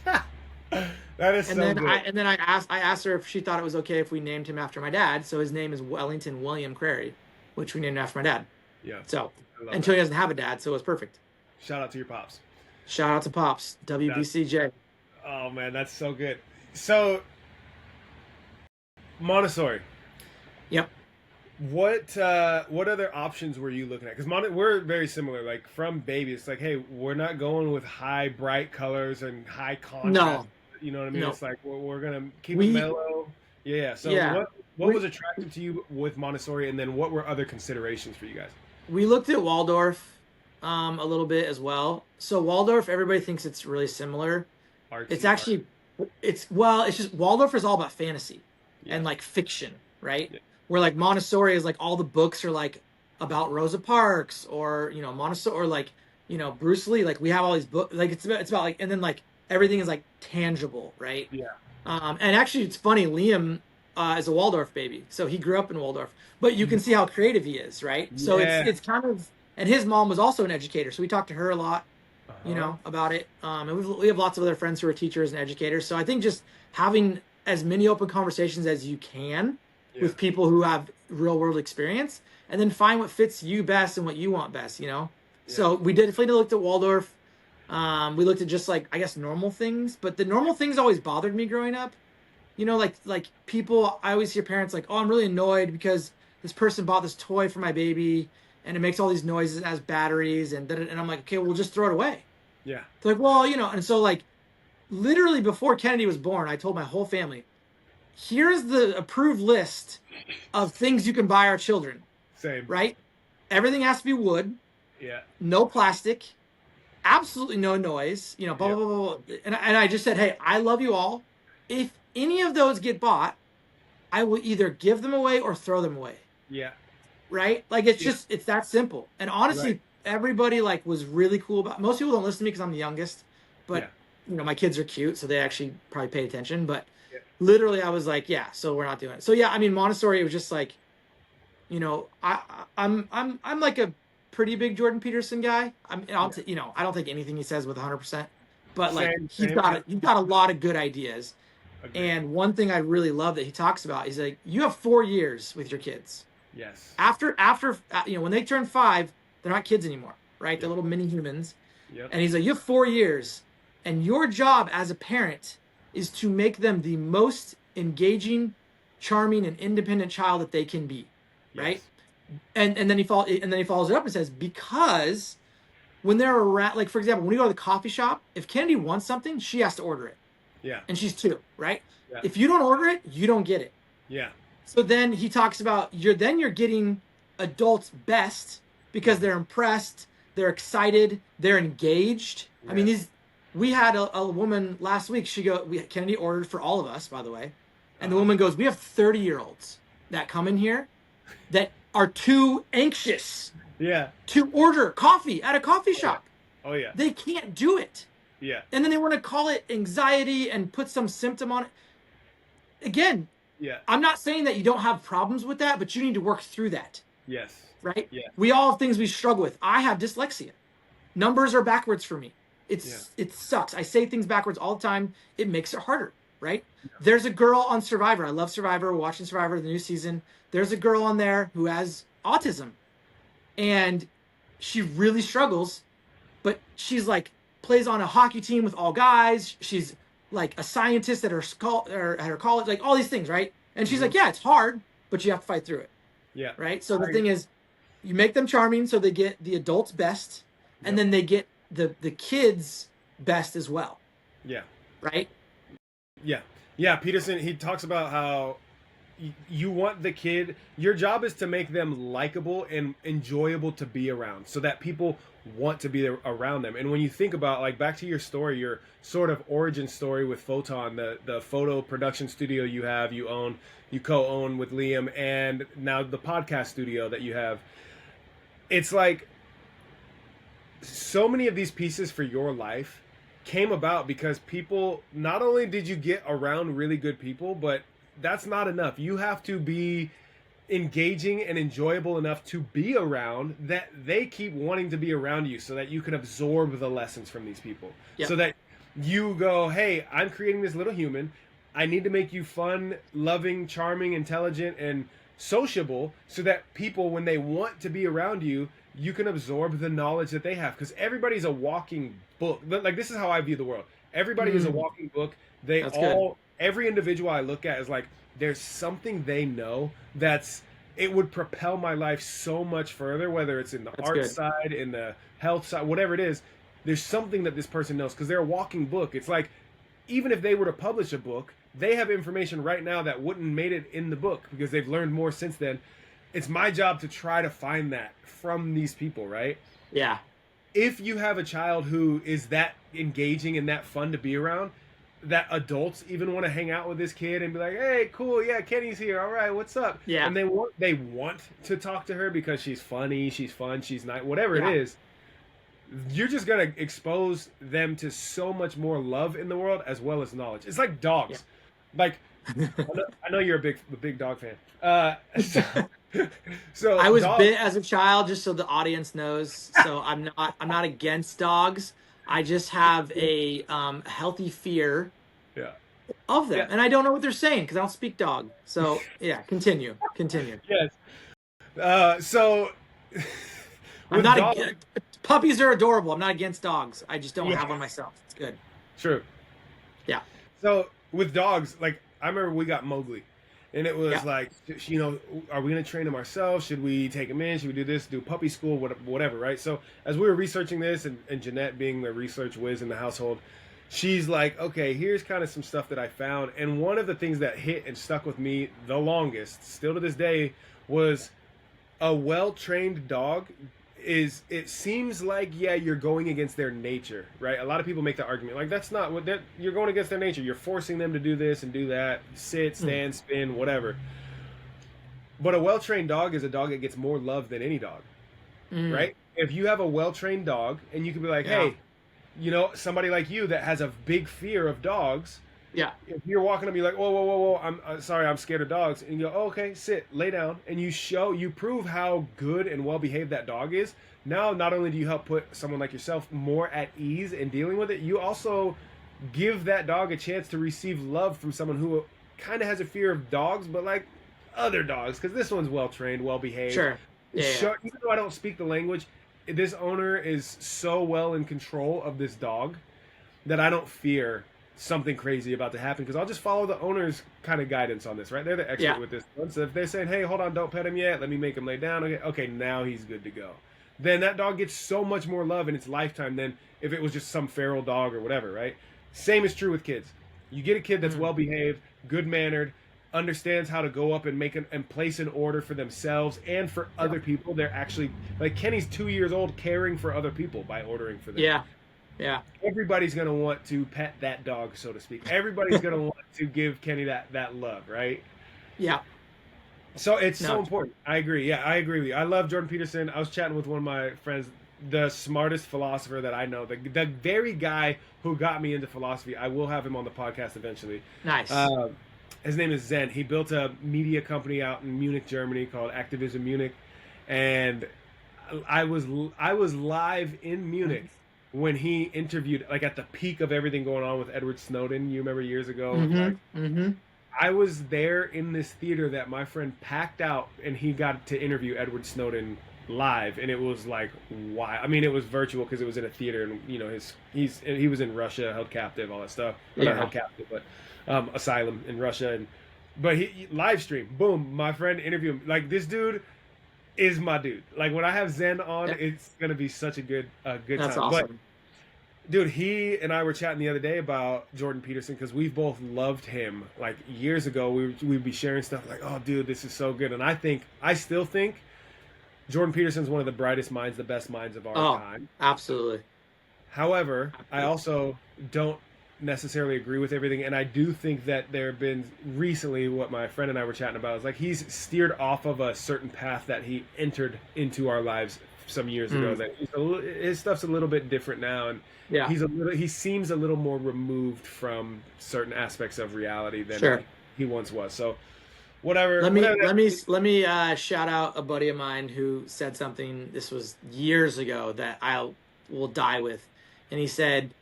that is And so then good. I asked her if she thought it was okay if we named him after my dad. So his name is Wellington William Crary, which we named after my dad. Yeah. So I love and that. Tony doesn't have a dad, so it was perfect. Shout out to your pops. Shout out to Pops, That's, WBCJ. oh man, that's so good. So Montessori. Yep. What other options were you looking at? Because we're very similar. Like from baby, it's like, hey, we're not going with high bright colors and high contrast. No, You know what I mean? no. It's like we're gonna keep it We mellow. Yeah. Yeah. So yeah. what was We attractive to you with Montessori, and then what were other considerations for you guys? we looked at Waldorf a little bit as well. So Waldorf, everybody thinks it's really similar. It's Artsy art. actually it's just Waldorf is all about fantasy Yeah. and like fiction, right? Yeah. Where like Montessori is like all the books are like about Rosa Parks or Montessori or like Bruce Lee. Like we have all these books. Like it's about like and then like everything is like tangible, right? Yeah. And actually, it's funny. Liam is a Waldorf baby, so he grew up in Waldorf. But you can see how creative he is, right? So Yeah. it's kind of and his mom was also an educator, so we talked to her a lot, Uh-huh. about it. And we have lots of other friends who are teachers and educators. So I think just having as many open conversations as you can Yeah. with people who have real world experience, and then find what fits you best and what you want best. Yeah. So we definitely looked at Waldorf. We looked at just like I guess normal things, but the normal things always bothered me growing up. Like people, I always hear parents like, "Oh, I'm really annoyed because this person bought this toy for my baby, and it makes all these noises, it has batteries, and I'm like, okay, we'll just throw it away." Yeah. They're like, well, and so like literally before Kennedy was born, I told my whole family, here's the approved list of things you can buy our children, Same. right? Everything has to be wood, Yeah. no plastic, absolutely no noise, blah, Yeah. blah, blah, blah. And I just said, hey, I love you all. If any of those get bought, I will either give them away or throw them away, Yeah. right? Like it's Yeah. just, it's that simple. And Right. honestly, everybody like was really cool about, most people don't listen to me because I'm the youngest, but Yeah. my kids are cute, so they actually probably pay attention. But Yeah. literally, I was like, yeah, so we're not doing it. So yeah, I mean, Montessori, it was just like, I'm like a pretty big Jordan Peterson guy. I don't think anything he says with 100%, but like Same. Same. he's got a lot of good ideas. Agreed. And one thing I really love that he talks about is like you have 4 years with your kids. Yes. After when they turn 5, they're not kids anymore, right? They're Yep. little mini humans. Yep. And he's like, you have 4 years, and your job as a parent is to make them the most engaging, charming, and independent child that they can be, right? Yes. And then he follows it up and says, because when they're around, like for example, when we go to the coffee shop, if Kennedy wants something, she has to order it, Yeah. and she's 2, right? Yeah. If you don't order it, you don't get it. Yeah. So then he talks about you're getting adults best because they're impressed, they're excited, they're engaged. I mean, Yes. we had a woman last week. Kennedy ordered for all of us, by the way, and the Uh-huh. woman goes, "We have 30-year-olds that come in here that are too anxious Yeah. to order coffee at a coffee Oh yeah. shop. Oh yeah. They can't do it, Yeah. and then they want to call it anxiety and put some symptom on it." Again, Yeah. I'm not saying that you don't have problems with that, but you need to work through that, Yes. right? Yeah. We all have things we struggle with. I have dyslexia. Numbers are backwards for me. Yeah. It sucks. I say things backwards all the time. It makes it harder, right? There's a girl on Survivor. I love Survivor. We're watching Survivor, the new season. There's a girl on there who has autism, and she really struggles, but she's like plays on a hockey team with all guys. She's like a scientist at her college, like all these things, right? And she's Mhm. like, yeah, it's hard, but you have to fight through it, Yeah. right? So the thing is, you make them charming so they get the adults best, and Yep. then they get the kids best as well, Yeah. right? Yeah. Yeah. Peterson, he talks about how you want the kid, your job is to make them likable and enjoyable to be around so that people want to be around them. And when you think about, like, back to your story, your sort of origin story with Photon, the photo production studio you own, you co-own with Liam, and now the podcast studio that you have, it's like so many of these pieces for your life came about because people, not only did you get around really good people, but that's not enough. You have to be engaging and enjoyable enough to be around that they keep wanting to be around you so that you can absorb the lessons from these people. Yep. So that you go, hey, I'm creating this little human. I need to make you fun, loving, charming, intelligent, and sociable so that people, when they want to be around you, you can absorb the knowledge that they have. Because everybody's a walking book. Like, this is how I view the world. Everybody is a walking book. That's good. Every individual I look at is like, there's something they know it would propel my life so much further, whether it's in the That's art good. side, in the health side, whatever it is. There's something that this person knows because they're a walking book. It's like, even if they were to publish a book, they have information right now that wouldn't made it in the book because they've learned more since then. It's my job to try to find that from these people, right? Yeah. If you have a child who is that engaging and that fun to be around, that adults even want to hang out with this kid and be like, hey, cool, yeah, Kenny's here, all right, what's up? Yeah. And they want to talk to her because she's funny, she's fun, she's nice, whatever Yeah. it is. You're just gonna expose them to so much more love in the world as well as knowledge. It's like dogs. Like, I know you're a big dog fan. So I was bit as a child, just so the audience knows. So I'm not against dogs. I just have a healthy fear yeah. of them, Yeah. and I don't know what they're saying because I don't speak dog. So yeah, continue. Yes. So I'm not puppies are adorable. I'm not against dogs. I just don't have one myself. It's good. True. Yeah. So with dogs, like, I remember we got Mowgli, and it was like, are we gonna train him ourselves? Should we take him in? Should we do this? Do puppy school? Whatever, right? So as we were researching this, and Jeanette being the research whiz in the household, she's like, okay, here's kind of some stuff that I found, and one of the things that hit and stuck with me the longest, still to this day, was a well-trained dog it seems like, yeah, you're going against their nature, right? A lot of people make the argument like, that's not what you're going against their nature. You're forcing them to do this and do that, sit, stand, spin, whatever. But a well-trained dog is a dog that gets more love than any dog, right? If you have a well-trained dog and you can be like, hey, somebody like you that has a big fear of dogs, if you're walking to be like, whoa, I'm sorry, I'm scared of dogs, and you go, oh, okay, sit, lay down, and you prove how good and well behaved that dog is. Now, not only do you help put someone like yourself more at ease in dealing with it, you also give that dog a chance to receive love from someone who kind of has a fear of dogs, but like other dogs, because this one's well trained, well behaved. Sure. Yeah. Even though I don't speak the language, this owner is so well in control of this dog that I don't fear something crazy about to happen, because I'll just follow the owner's kind of guidance on this, right? They're the expert with this one. So if they're saying, hey, hold on, don't pet him yet, let me make him lay down, okay, now he's good to go, then that dog gets so much more love in its lifetime than if it was just some feral dog or whatever, right? Same is true with kids. You get a kid that's well behaved, good mannered, understands how to go up and make and place an order for themselves and for other people. They're actually, like, Kenny's 2 years old, caring for other people by ordering for them. Yeah. Everybody's going to want to pet that dog, so to speak. Everybody's going to want to give Kenny that love, right? Yeah. So it's so important. I agree. Yeah, I agree with you. I love Jordan Peterson. I was chatting with one of my friends, the smartest philosopher that I know, the very guy who got me into philosophy. I will have him on the podcast eventually. Nice. His name is Zen. He built a media company out in Munich, Germany called Activism Munich. And I was live in Munich when he interviewed, like, at the peak of everything going on with Edward Snowden. You remember years ago? I was there in this theater that my friend packed out, and he got to interview Edward Snowden live, and it was like, why? I mean, it was virtual because it was in a theater, and you know, he was in Russia, held captive, all that stuff, or not Yeah. held captive, but asylum in Russia, and but he live stream, boom, my friend interviewed him. Like this dude is my dude. Like when I have Zen on, Yeah. it's gonna be such a good That's time. But awesome. dude, he and I were chatting the other day about Jordan Peterson because we've both loved him. Like years ago, we'd be sharing stuff like, "Oh, dude, this is so good." And I still think Jordan Peterson's one of the brightest minds, the best minds of our Oh, time. absolutely. However, I Absolutely. also don't necessarily agree with everything, and I do think that there have been recently what my friend and I were chatting about is like he's steered off of a certain path that he entered into our lives some years ago. Mm, That his stuff's a little bit different now, and yeah. he seems a little more removed from certain aspects of reality than Sure. he once was. So whatever, Let me whatever. let me let me shout out a buddy of mine who said something. This was years ago that I will die with, and he said,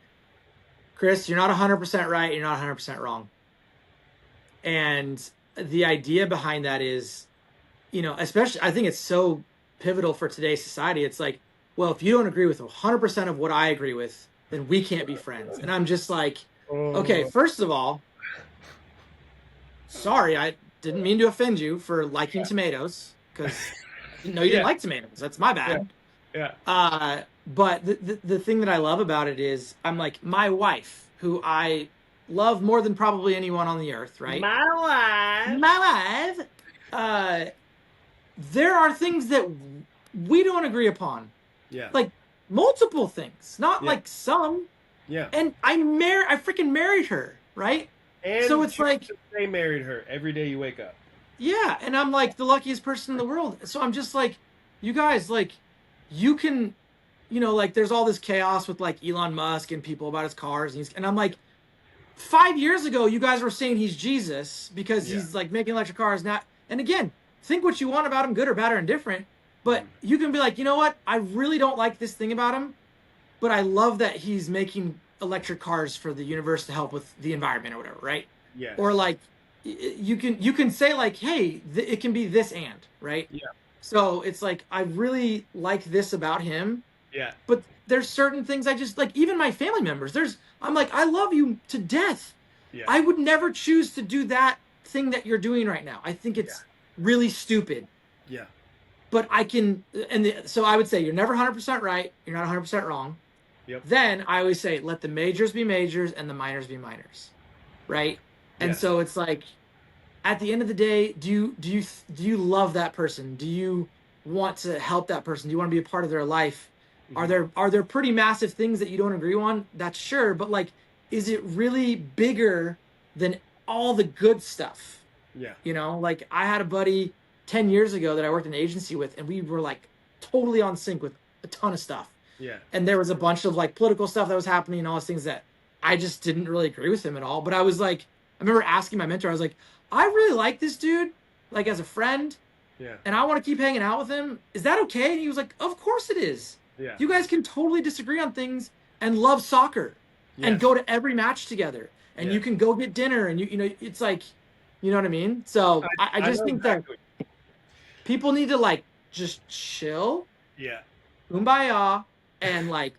"Chris, you're not 100% right. You're not 100% wrong." And the idea behind that is, especially I think it's so pivotal for today's society. It's like, well, if you don't agree with 100% of what I agree with, then we can't be friends. And I'm just like, okay, Oh, first of all, sorry, I didn't mean to offend you for liking tomatoes because I didn't know you didn't yeah, like tomatoes. That's my yeah, bad. yeah, But the thing that I love about it is I'm like my wife, who I love more than probably anyone on the earth, right? my wife. My wife. Uh, there are things that we don't agree upon, Yeah, like multiple things, not yeah, like some. yeah. And I freaking married her, right? So And it's choose like, to stay married her every day you wake up. yeah, and I'm like the luckiest person in the world. So I'm just like, you guys, like, you can, like, there's all this chaos with like Elon Musk and people about his cars, and I'm like, 5 years ago, you guys were saying he's Jesus because Yeah. he's like making electric cars now. And again, think what you want about him, good or bad or indifferent. But Mhm. you can be like, you know what? I really don't like this thing about him, but I love that he's making electric cars for the universe to help with the environment or whatever, right? Or Yes. like you can say like, hey, it can be this and right. Yeah. So it's like I really like this about him, Yeah. but there's certain things I just like. Even my family members, I'm like, I love you to death. Yeah. I would never choose to do that thing that you're doing right now. I think Yeah. it's really stupid. Yeah. But I can, so I would say you're never 100% right. You're not 100% wrong. Yep. Then I always say, let the majors be majors and the minors be minors, right? And Yes. so it's like, at the end of the day, do you love that person? Do you want to help that person? Do you want to be a part of their life? Are Hmm. there pretty massive things that you don't agree on? That's sure, but like, is it really bigger than all the good stuff? Yeah. Like I had a buddy 10 years ago that I worked in an agency with, and we were like totally on sync with a ton of stuff. Yeah. And there was a bunch of like political stuff that was happening and all those things that I just didn't really agree with him at all. But I was like, I remember asking my mentor, I was like, I really like this dude, like as a friend, Yeah. and I want to keep hanging out with him. Is that okay? And he was like, of course it is. Yeah. You guys can totally disagree on things and love soccer and Yes. go to every match together. And you Yes. can go get dinner and it's like, you know what I mean? So I I just know think that exactly. people need to like just chill, Yeah. kumbaya, and like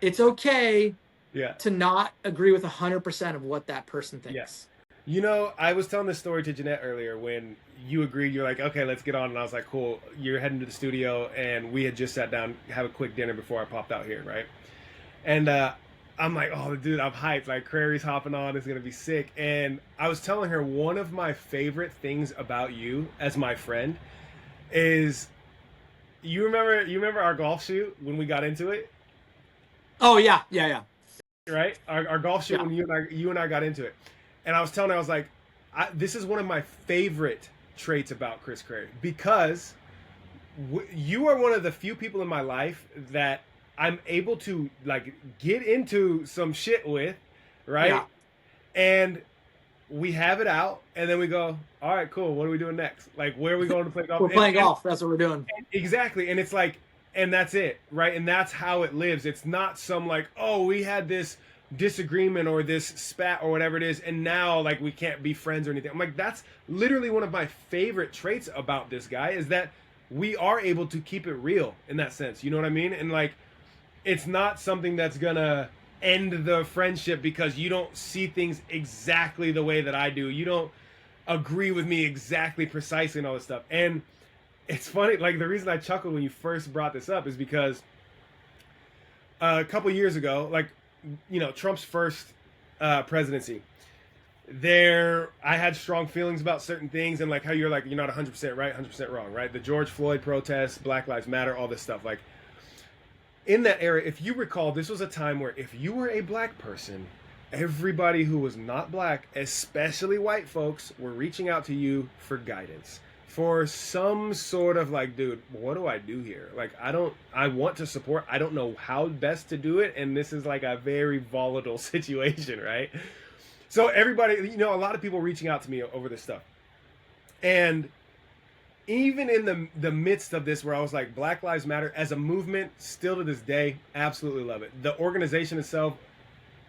it's okay Yeah. to not agree with 100% of what that person Yeah. thinks. You know, I was telling this story to Jeanette earlier when you agreed. You're like, okay, let's get on, and I was like, cool. You're heading to the studio, and we had just sat down, have a quick dinner before I popped out here, right? And I'm like, oh, dude, I'm hyped. Like, Crary's hopping on. It's going to be sick. And I was telling her one of my favorite things about you as my friend is you remember our golf shoot when we got into it, Oh yeah, yeah, yeah, right? Our golf shoot yeah. when you and I got into it. And I was telling her, I was like, this is one of my favorite traits about Chris Crary because you are one of the few people in my life that I'm able to like get into some shit with, right? Yeah. And we have it out, and then we go, all right, cool. What are we doing next? Like, where are we going to play golf? We're playing golf. That's what we're doing. Exactly, and it's like, and that's it, right? And that's how it lives. It's not some like, oh, we had this disagreement or this spat or whatever it is, and now like we can't be friends or anything. I'm like, that's literally one of my favorite traits about this guy is that we are able to keep it real in that sense. You know what I mean? And like, it's not something that's gonna end the friendship because you don't see things exactly the way that I do. You don't agree with me exactly precisely and all this stuff. And it's funny, like the reason I chuckled when you first brought this up is because a couple years ago, like, you know, Trump's first presidency, there I had strong feelings about certain things, and like how you're like, you're not 100% right, 100% wrong, right? The George Floyd protests, Black Lives Matter, all this stuff. Like, in that era, if you recall, this was a time where if you were a black person, everybody who was not black, especially white folks, were reaching out to you for guidance, for some sort of like, dude, what do I do here? Like, I want to support, I don't know how best to do it, and this is like a very volatile situation, right? So everybody, you know, a lot of people reaching out to me over this stuff. And even in the midst of this, where I was like, Black Lives Matter as a movement, still to this day, absolutely love it. The organization itself,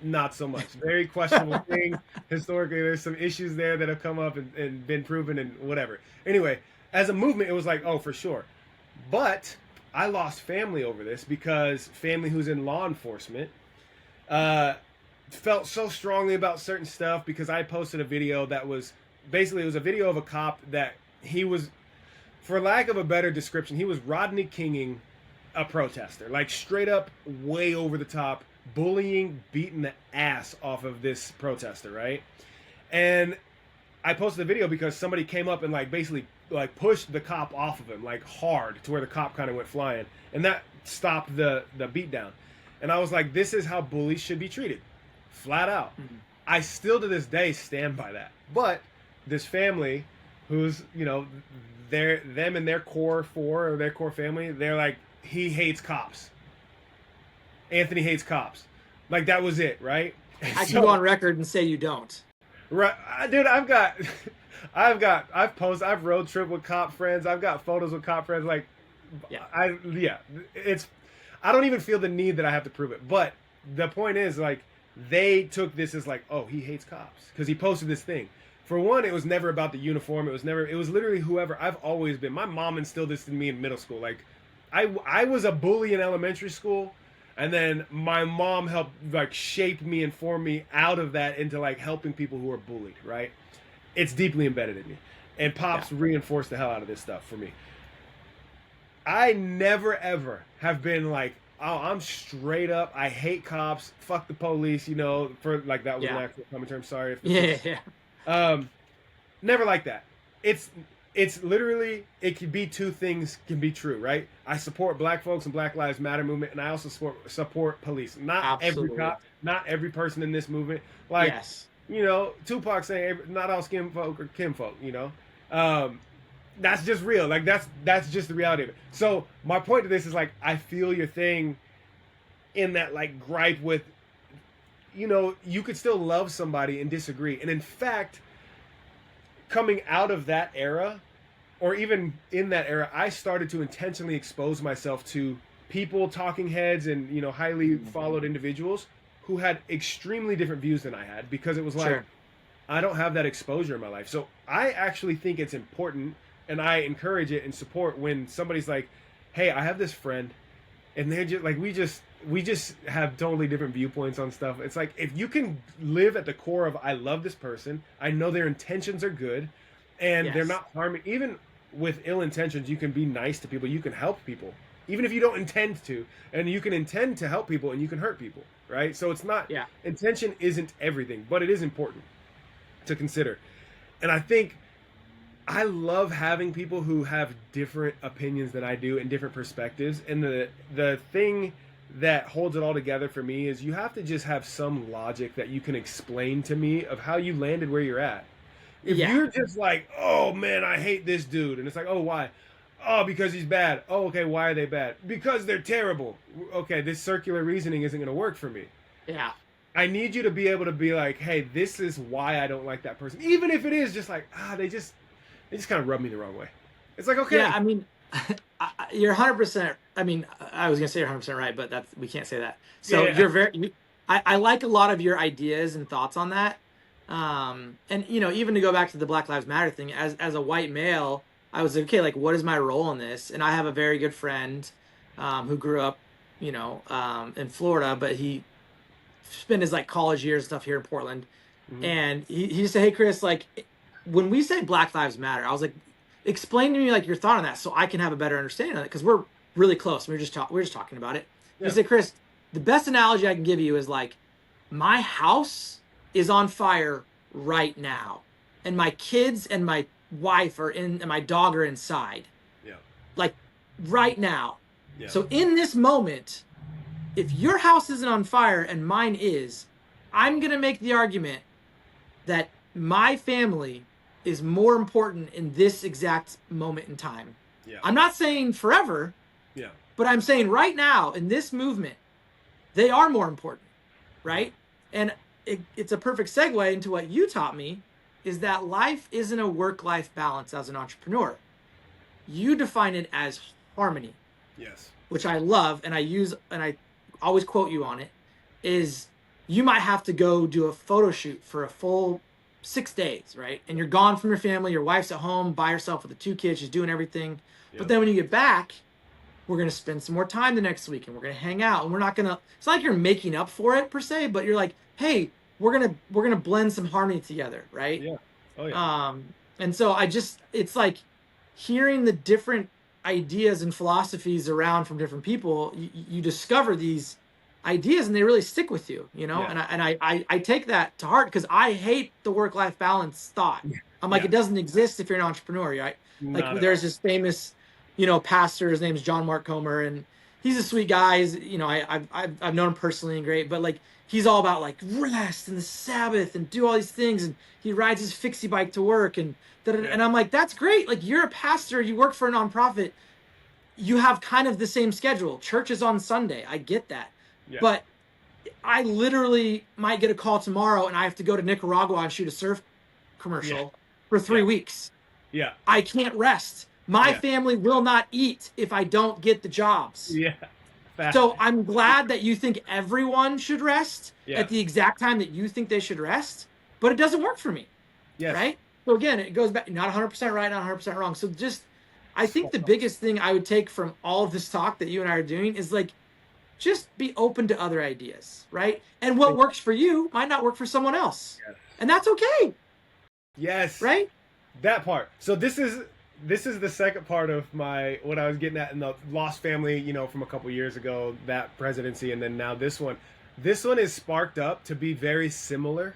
not so much. Very questionable thing. Historically, there's some issues there that have come up and been proven and whatever. Anyway, as a movement, it was like, oh, for sure. But I lost family over this because family who's in law enforcement felt so strongly about certain stuff because I posted a video that was basically, it was a video of a cop that he was, for lack of a better description, he was Rodney Kinging a protester, like straight up way over the top, bullying, beating the ass off of this protester, right? And I posted the video because somebody came up and like basically like pushed the cop off of him like hard to where the cop kind of went flying, and that stopped the beat down. And I was like, this is how bullies should be treated, flat out. Mm-hmm. I still to this day stand by that. But this family, who's, you know, them and their core four or their core family, they're like, he hates cops. Anthony hates cops. Like, that was it, right? I can go on record and say you don't. Right, dude. I've road trip with cop friends. I've got photos with cop friends. Like, yeah, I don't even feel the need that I have to prove it. But the point is, like, they took this as like, oh, he hates cops because he posted this thing. For one, it was never about the uniform. It was literally whoever. I've always been. My mom instilled this in me in middle school. Like, I was a bully in elementary school, and then my mom helped like shape me and form me out of that into like helping people who are bullied, right? It's deeply embedded in me. And Pops reinforced the hell out of this stuff for me. I never ever have been like, oh, I'm straight up, I hate cops, fuck the police, you know, for like that was an actual common term. Sorry if never like that. It's literally, it can be two things can be true, right? I support black folks and Black Lives Matter movement, and I also support police. Not every cop, not every person in this movement. Like, you know, Tupac saying not all skin folk are kinfolk, you know? That's just real. Like, that's just the reality of it. So my point to this is like, I feel your thing in that like gripe with, you know, you could still love somebody and disagree. And in fact, coming out of that era, or even in that era, I started to intentionally expose myself to people, talking heads, and, you know, highly followed individuals who had extremely different views than I had, because it was like, I don't have that exposure in my life. So I actually think it's important, and I encourage it and support when somebody's like, hey, I have this friend, and they're just like, we just have totally different viewpoints on stuff. It's like, if you can live at the core of, I love this person, I know their intentions are good, and they're not harming, even with ill intentions, you can be nice to people, you can help people, even if you don't intend to, and you can intend to help people, and you can hurt people, right? So it's not, intention isn't everything, but it is important to consider. And I think I love having people who have different opinions than I do and different perspectives. And the thing that holds it all together for me is you have to just have some logic that you can explain to me of how you landed where you're at. If you're just like, oh man, I hate this dude, and it's like, oh, why? Oh, because he's bad. Oh, okay, why are they bad? Because they're terrible. Okay, this circular reasoning isn't going to work for me. Yeah. I need you to be able to be like, hey, this is why I don't like that person. Even if it is just like, they just kind of rub me the wrong way. It's like, okay. Yeah, I mean, you're 100%. I mean, I was going to say you're 100% right, but we can't say that. So you're I like a lot of your ideas and thoughts on that. And, you know, even to go back to the Black Lives Matter thing, as a white male, I was like, okay, like what is my role in this? And I have a very good friend who grew up, in Florida, but he spent his like college years and stuff here in Portland. Hmm. And he said, hey Chris, like when we say Black Lives Matter, I was like, explain to me like your thought on that so I can have a better understanding of it because we're really close. We were just talking about it. He Yeah. said, Chris, the best analogy I can give you is like my house is on fire right now, and my kids and my wife are in, and my dog are inside, Yeah. like right now. Yeah. So in this moment, if your house isn't on fire and mine is, I'm gonna make the argument that my family is more important in this exact moment in time. Yeah. I'm not saying forever, Yeah. but I'm saying right now in this movement, they are more important, right? And it's a perfect segue into what you taught me is that life isn't a work-life balance as an entrepreneur. You define it as harmony, Yes. which I love and I use and I always quote you on it, is you might have to go do a photo shoot for a full 6 days, right? And you're gone from your family, your wife's at home by herself with the two kids, she's doing everything. But Yep. then when you get back, we're going to spend some more time the next week and we're going to hang out and we're not going to, it's not like you're making up for it per se, but you're like, hey, we're going to blend some harmony together, right? Yeah. Oh yeah. And so it's like hearing the different ideas and philosophies around from different people, you discover these ideas and they really stick with you, Yeah. I take that to heart because I hate the work-life balance thought. I'm like, Yeah. it doesn't exist if you're an entrepreneur, right? Like Not at there's all. this famous, pastor, his name's John Mark Comer, and he's a sweet guy. I've known him personally and great, but like he's all about like rest and the Sabbath and do all these things, and he rides his fixie bike to work and Yeah. and I'm like, that's great. Like you're a pastor, you work for a nonprofit, you have kind of the same schedule. Church is on Sunday. I get that. Yeah. But I literally might get a call tomorrow and I have to go to Nicaragua and shoot a surf Yeah. commercial for Yeah. 3 weeks. Yeah. I can't rest. My Yeah. family will not eat if I don't get the jobs. Yeah. Fact. So I'm glad that you think everyone should rest Yeah. at the exact time that you think they should rest, but it doesn't work for me, Yes. right? So again, it goes back, not 100% right, not 100% wrong. So I think Spot the on. biggest thing I would take from all of this talk that you and I are doing is like, just be open to other ideas, right? And what works for you might not work for someone else. Yes. And that's okay, Yes. right? That part. So this is the second part of my what I was getting at in the lost family, from a couple years ago, that presidency, and then now this one. This one is sparked up to be very similar.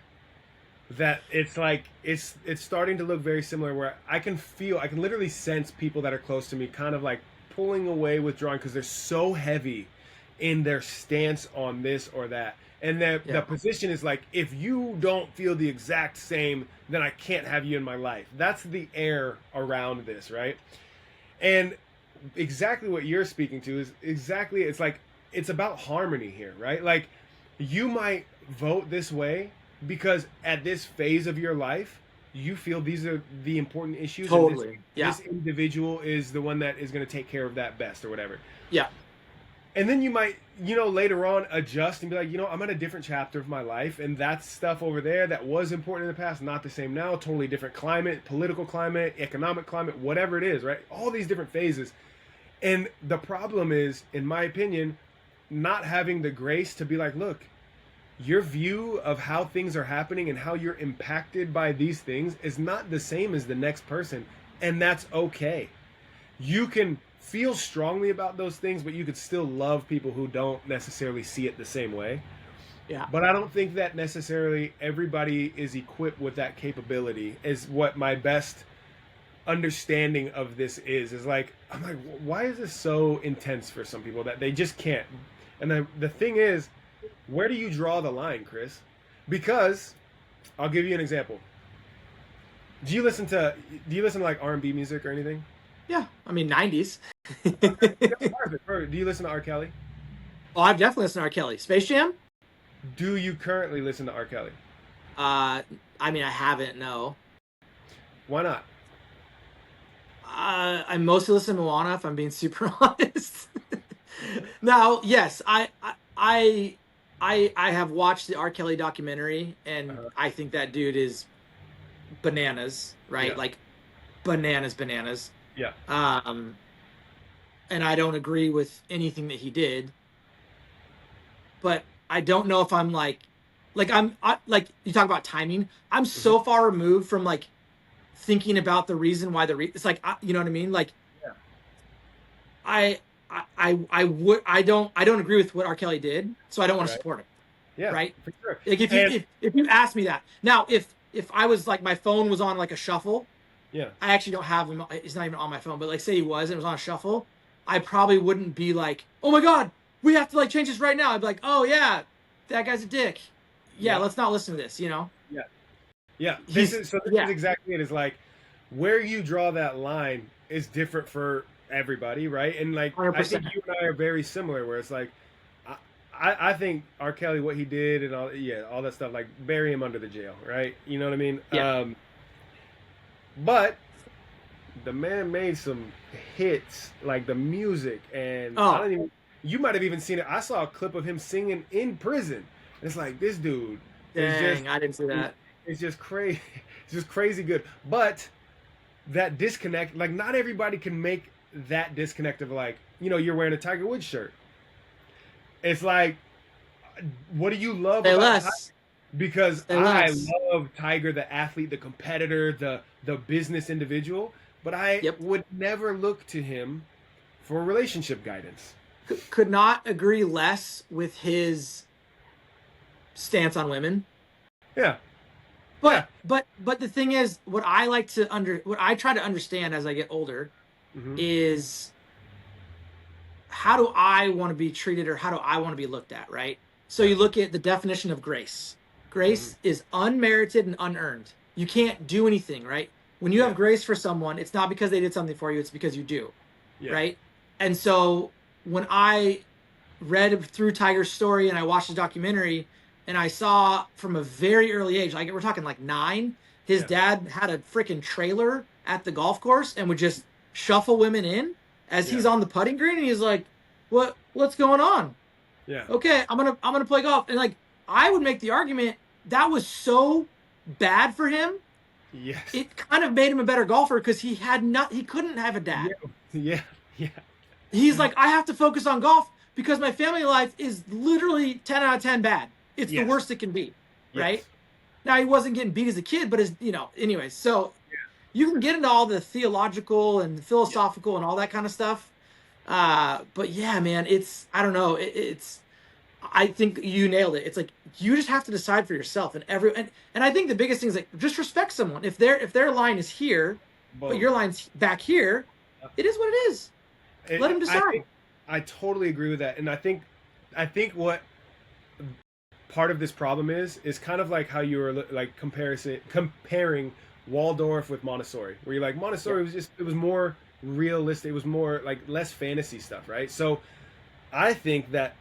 That it's like it's starting to look very similar where I can literally sense people that are close to me kind of like pulling away, withdrawing because they're so heavy in their stance on this or that. And the Yeah. position is like, if you don't feel the exact same, then I can't have you in my life. That's the air around this, right? And exactly what you're speaking to is exactly, it's like, it's about harmony here, right? Like, you might vote this way because at this phase of your life, you feel these are the important issues. And Totally. Yeah. this individual is the one that is going to take care of that best or whatever. Yeah. And then you might, later on adjust and be like, I'm at a different chapter of my life. And that stuff over there that was important in the past, not the same now, totally different climate, political climate, economic climate, whatever it is, right? All these different phases. And the problem is, in my opinion, not having the grace to be like, look, your view of how things are happening and how you're impacted by these things is not the same as the next person. And that's okay. You can feel strongly about those things, but you could still love people who don't necessarily see it the same way. Yeah. But I don't think that necessarily everybody is equipped with that capability, is what my best understanding of this is like, I'm like, why is this so intense for some people that they just can't? And the thing is, where do you draw the line, Chris? Because I'll give you an example. Do you listen to like R&B music or anything? Yeah. I mean, 90s. Perfect. Do you listen to R. Kelly? Oh, I've definitely listened to R. Kelly. Space Jam? Do you currently listen to R. Kelly? I mean, I haven't, no. Why not? I mostly listen to Moana, if I'm being super honest. Now, yes, I have watched the R. Kelly documentary, and I think that dude is bananas, right? Yeah. Like bananas. Yeah. Um, and I don't agree with anything that he did, but I don't know if I'm like you talk about timing. I'm Mhm. so far removed from like thinking about the reason why it's like, you know what I mean? Like Yeah. I, I don't agree with what R. Kelly did, so I don't want to Right. support him. Yeah, Right? for sure. Like And if you ask me that now, if I was like my phone was on like a shuffle, yeah, I actually don't have him. It's not even on my phone, but like say he was and it was on a shuffle, I probably wouldn't be like, oh my god, we have to like change this right now. I'd be like, oh yeah, that guy's a dick. Yeah, yeah, let's not listen to this. You know, yeah, yeah. he's This is yeah, exactly it. Is like where you draw that line is different for everybody, right? And like one hundred I think percent. you and I are very similar. Where it's like I I think R. Kelly, what he did and all, yeah, all that stuff, like bury him under the jail, right? You know what I mean? Yeah. But the man made some hits, like the music, and I Oh, don't even. You might have even seen it. I saw a clip of him singing in prison. It's like this dude is just, dang, I didn't see that. it's just crazy, it's just crazy good. But that disconnect, like not everybody can make that disconnect of like, you're wearing a Tiger Woods shirt. It's like, what do you love Say about Tiger? less. Because Say I less. love Tiger, the athlete, the competitor, the business individual, but I Yep. would never look to him for relationship guidance. Could not agree less with his stance on women. Yeah, yeah, But the thing is, what I try to understand as I get older hmm is how do I want to be treated or how do I want to be looked at, right? So yeah, you look at the definition of grace. hmm Grace is unmerited and unearned. You can't do anything, right? When you have yeah, grace for someone, it's not because they did something for you, it's because you do, yeah, right? And so when I read through Tiger's story and I watched the documentary and I saw from a very early age, like we're talking like 9, his yeah, dad had a freaking trailer at the golf course and would just shuffle women in as yeah, he's on the putting green and he's like, what's going on? yeah, Okay, I'm gonna play golf. And like I would make the argument that was so bad for him, yes, it kind of made him a better golfer because he couldn't have a yeah, dad. yeah, yeah, He's like, I have to focus on golf because my family life is literally 10 out of 10 bad. It's the yes, worst it can be, right? yes, Now he wasn't getting beat as a kid, but anyways. So you can get into all the theological and yeah, philosophical and all that kind of stuff. But yeah, man, I don't know. I think you nailed it. It's like you just have to decide for yourself, and I think the biggest thing is like just respect someone. If their line is here, but boom. your line's back here, it is what it is. Let him I decide. think I totally agree with that, and I think what part of this problem is kind of like how you were like comparing Waldorf with Montessori, where you're like Yep. Montessori was just, it was more realistic, it was more like less fantasy stuff, right? So I think that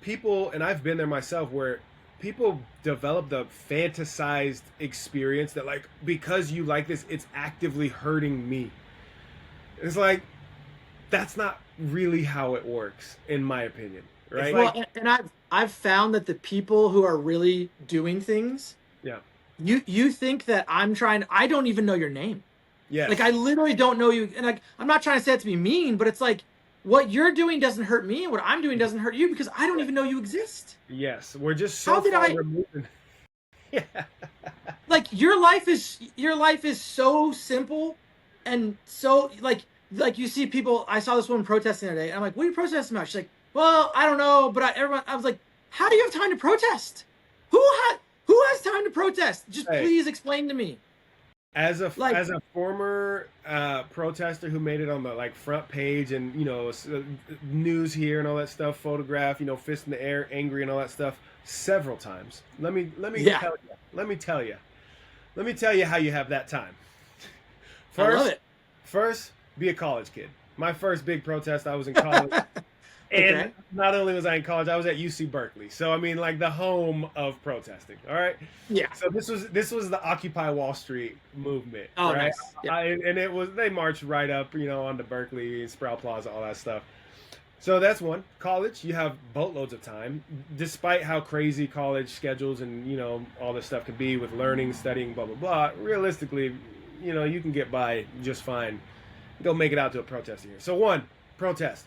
people, and I've been there myself, where people develop the fantasized experience that like because you like this, it's actively hurting me. It's like that's not really how it works, in my opinion, It's right? well, Like, and I've found that the people who are really doing things, yeah, you think that I don't even know your name. Like I yes, literally don't know you, and like I'm not trying to say it to be mean, but it's like what you're doing doesn't hurt me, and what I'm doing doesn't hurt you because I don't yeah, even know you exist. yes, we're just so How did far I removed. Yeah, like your life is so simple and so like you see people. I saw this woman protesting today, and I'm like, what are you protesting about? She's like, well, I don't know, but I was like, how do you have time to protest? Who has time to protest? Just hey, please explain to me. Like, as a former protester who made it on the like front page and news here and all that stuff, photograph, fist in the air, angry and all that stuff several times. yeah, Let me tell you how you have that time. I love First, it. first, be a college kid. My first big protest, I was in college. And Okay. not only was I in college, I was at UC Berkeley. So I mean, like the home of protesting. All right. Yeah. So this was the Occupy Wall Street movement, Oh, right? nice. Yeah. And it was they marched right up, onto Berkeley, Sprout Plaza, all that stuff. So that's one. College, you have boatloads of time, despite how crazy college schedules and all this stuff can be with learning, studying, blah blah blah. Realistically, you can get by just fine Go make it out to a protest here. So one, protest.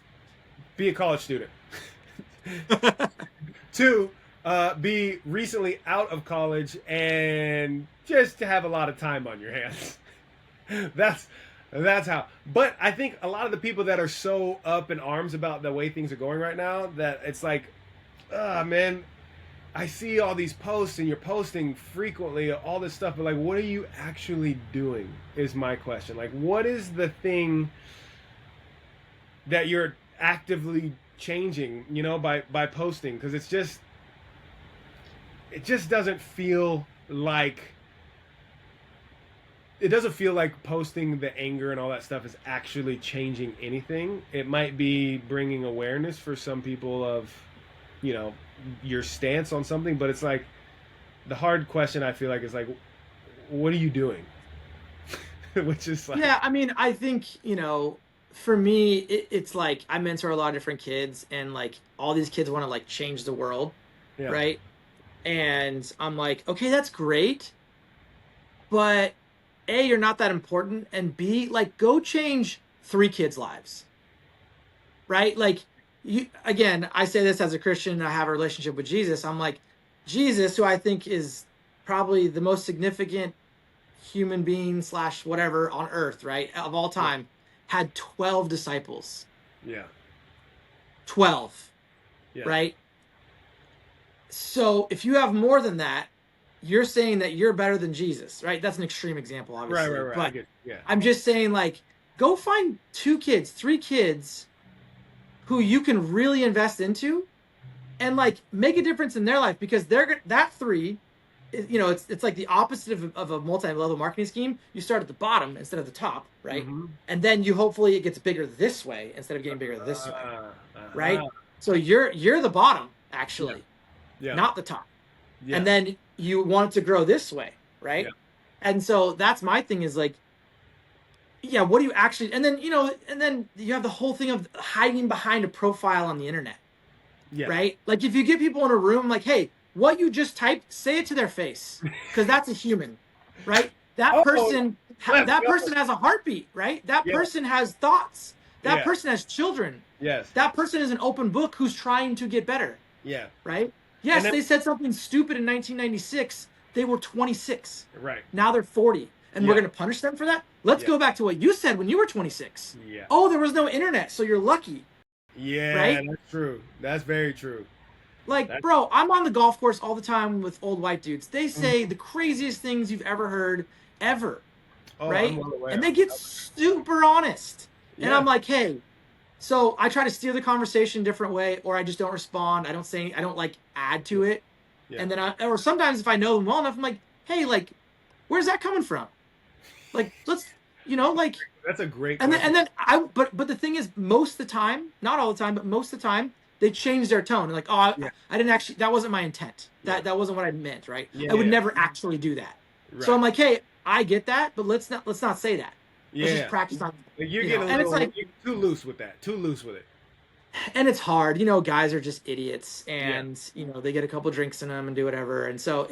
Be a college student. Two, be recently out of college and just to have a lot of time on your hands. That's how. But I think a lot of the people that are so up in arms about the way things are going right now, that it's like, man, I see all these posts and you're posting frequently all this stuff, but like, what are you actually doing is my question. Like, what is the thing that you're actively changing, by posting? Because it just doesn't feel like, posting the anger and all that stuff is actually changing anything. It might be bringing awareness for some people of, your stance on something, but it's like the hard question I feel like is like, what are you doing? Which is like, Yeah, I mean, I think, for me, it's like I mentor a lot of different kids, and like all these kids want to like change the world, yeah, right? And I'm like, okay, that's great, but A, you're not that important, and B, like go change 3 kids' lives, right? Like again, I say this as a Christian, I have a relationship with Jesus. I'm like, Jesus, who I think is probably the most significant human being slash whatever on earth, right, of all yeah, time, had 12 disciples. yeah, 12, yeah. right? So if you have more than that, you're saying that you're better than Jesus, right? That's an extreme example, Right, obviously. right, right. I But get, yeah, I'm just saying, like, go find 2 kids, 3 kids who you can really invest into and like make a difference in their life, because that 3, it's like the opposite of a multi-level marketing scheme. You start at the bottom instead of the top, right? mm-hmm. And then you hopefully it gets bigger this way instead of getting bigger this way, Uh-huh. right? So you're the bottom Yeah, actually, yeah, not the top. yeah, And then you want it to grow this way, yeah, right? And so that's my thing is like, yeah, what do you actually, and then, and then you have the whole thing of hiding behind a profile on the internet, yeah. right? Like if you get people in a room, like, hey, what you just typed, say it to their face, because that's a human, right? That Oh, person, let's that go. person has a heartbeat, right? That Yeah, person has thoughts. That yeah, person has children. yes, That person is an open book who's trying to get better, yeah. right? And Yes, then, they said something stupid in 1996. They were 26. right. Now they're 40. And we're Yeah, going to punish them for that? Let's yeah, go back to what you said when you were 26. yeah. Oh, there was no internet, so you're lucky, Yeah, right? that's true. That's very true. Like, That's, bro, I'm on the golf course all the time with old white dudes. They say mhm. the craziest things you've ever heard, ever, Oh, I'm right? well And aware. they get super honest. And Yeah, I'm like, hey, so I try to steer the conversation a different way, or I just don't respond. I don't like add yeah, to it. yeah. And then or sometimes if I know them well enough, I'm like, hey, like, where's that coming from? Like, let's, like, That's a great and then question. but the thing is, most of the time, not all the time, but most of the time, they change their tone. Like, oh, Yeah, I didn't actually, that wasn't my intent. yeah, That wasn't what I meant, right? yeah, I would yeah. never actually do that. So I'm Right. like, hey, I get that, but let's not say that. Let's just Yeah. practice on, Like, you're getting a and it's little like, you're too loose with that. Too loose with it. and it's hard. Guys are just idiots, Yeah. and they get a couple drinks in them and do whatever, and so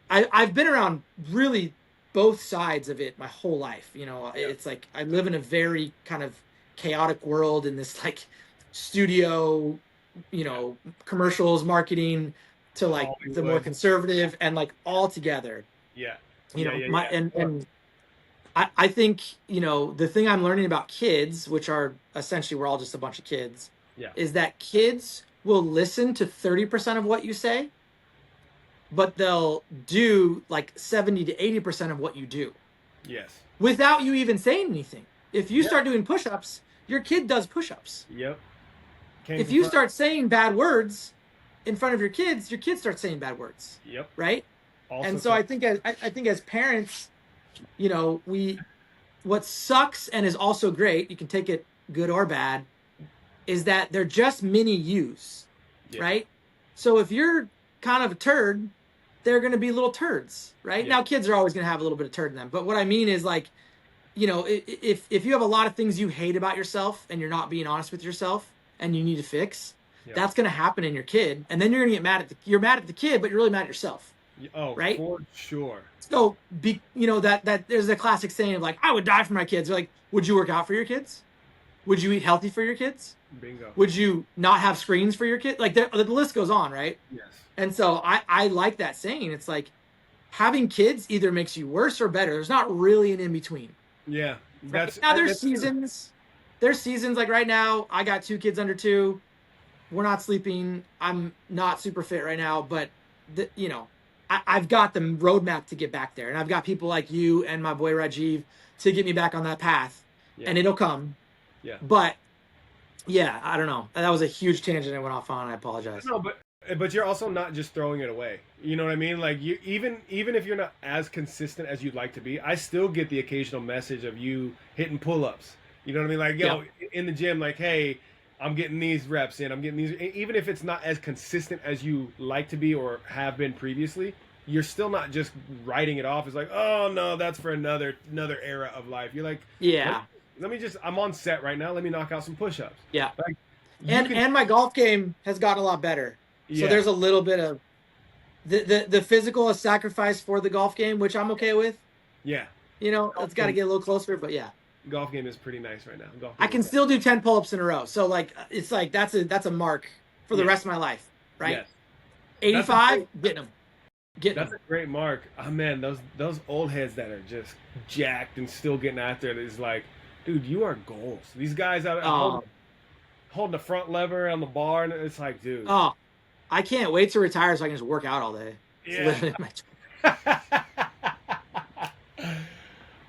I, I've been around really both sides of it my whole life. Yeah. It's like I live in a very kind of chaotic world in this like studio, Yeah. commercials, marketing to like the more Hollywood. conservative and like all together. Yeah. You Yeah. know, Yeah. my Yeah. Sure. and I think, the thing I'm learning about kids, which are essentially we're all just a bunch of kids, Yeah. is that kids will listen to 30% of what you say, but they'll do like 70 to 80% of what you do Yes. without you even saying anything. If you Yeah. start doing push-ups, your kid does push-ups. Yep. Came If from you front. start saying bad words in front of your kids start saying bad words, Yep. right? Also And so came. I think as parents, we what sucks and is also great, you can take it good or bad, is that they're just mini yous, Yeah. right? So if you're kind of a turd, they're going to be little turds, right? Yeah. Now kids are always going to have a little bit of turd in them, but what I mean is like, if you have a lot of things you hate about yourself and you're not being honest with yourself and you need to fix, Yeah. that's going to happen in your kid, and then you're going to get you're mad at the kid, but you're really mad at yourself. Oh, right? for sure. So that there's a classic saying of like, I would die for my kids. They're like, would you work out for your kids? Would you eat healthy for your kids? Bingo. Would you not have screens for your kid? Like the list goes on, right? Yes. And so I like that saying. It's like having kids either makes you worse or better. There's not really an in between. Yeah, Right now, there's that's true. seasons. There's seasons like right now. I got 2 kids under 2. We're not sleeping. I'm not super fit right now, but I've got the roadmap to get back there, and I've got people like you and my boy Rajiv to get me back on that path, Yeah. and it'll come. Yeah. But yeah, I don't know. That was a huge tangent I went off on. I apologize. No, but you're also not just throwing it away. You know what I mean? Like you even if you're not as consistent as you'd like to be, I still get the occasional message of you hitting pull-ups. You know what I mean? Like, yo, in the gym, like, hey, I'm getting these reps in. I'm getting these, even if it's not as consistent as you like to be or have been previously, you're still not just writing it off as like, oh no, that's for another era of life. You're like, Yeah. let me just, I'm on set right now. Let me knock out some push-ups. Yeah. Like, And my golf game has gotten a lot better. So yeah, there's a little bit of the physical is sacrificed for the golf game, which I'm okay with. yeah. It's got to get a little closer, but yeah. Golf game is pretty nice right now. I can still do 10 pull-ups in a row. So like it's like that's a mark for the rest of my life, right? Yes. 85, getting them. That's a great mark. Oh man, those old heads that are just jacked and still getting after it is like, dude, you are goals. These guys out holding the front lever on the bar, and it's like, dude. Oh, I can't wait to retire so I can just work out all day. Yeah.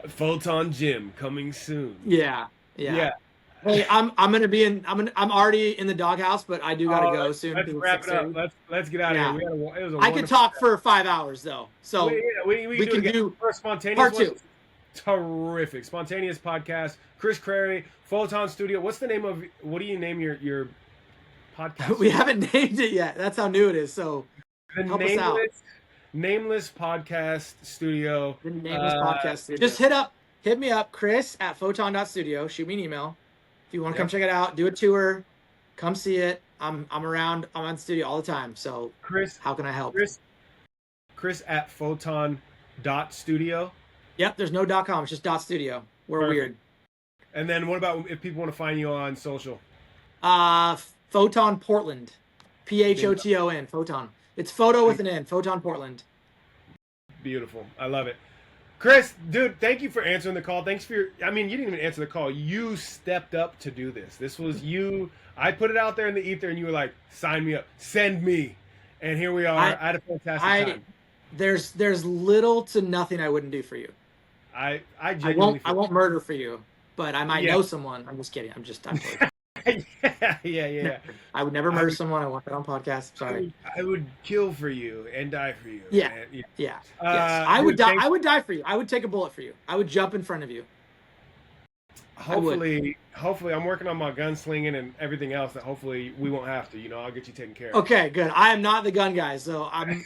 Photon Gym coming soon. Yeah. Hey, I'm already in the doghouse, but I do gotta go soon. Let's wrap it up. Let's get out of here. I could talk for 5 hours though, so we can do a spontaneous part 2. Terrific spontaneous podcast. Chris Crary, Photon Studio. What do you name your podcast? We haven't named it yet. That's how new it is. So help us out. Nameless Podcast Studio. The Nameless Podcast Studio. Just hit me up, Chris at photon.studio. Shoot me an email if you want to come check it out. Do a tour, come see it. I'm around. I'm on studio all the time. So Chris, how can I help? Chris at photon.studio. Yep, there's no .com. It's just .studio. We're weird. And then what about if people want to find you on social? Photon Portland. Photon. Photon. It's photo with an N. Photon Portland. Beautiful. I love it. Chris, dude, thank you for answering the call. Thanks for you didn't even answer the call. You stepped up to do this. This was you. I put it out there in the ether and you were like, sign me up. Send me. And here we are. I had a fantastic time. There's little to nothing I wouldn't do for you. I won't murder for you, but I might know someone. I'm just kidding. I'm yeah. I would never murder someone. I want that on podcast. Sorry. I would kill for you and die for you. Yeah. Yes. I would die. I would die for you. I would take a bullet for you. I would jump in front of you. Hopefully, I'm working on my gunslinging and everything else that hopefully we won't have to. I'll get you taken care of. Okay, good. I am not the gun guy, so I'm.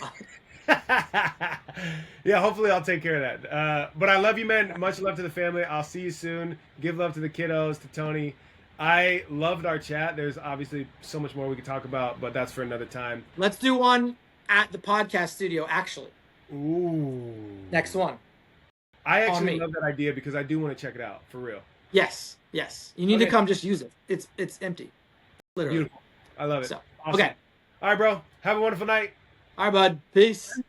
Yeah, hopefully I'll take care of that. But I love you, man. Much love to the family. I'll see you soon. Give love to the kiddos, to Tony. I loved our chat. There's obviously so much more we could talk about, but that's for another time. Let's do one at the podcast studio, actually. Ooh. Next one. I actually love that idea because I do want to check it out, for real. Yes. You need to come just use it. It's empty. Literally. Beautiful. I love it. So, awesome. Okay. All right, bro. Have a wonderful night. All right, bud. Peace.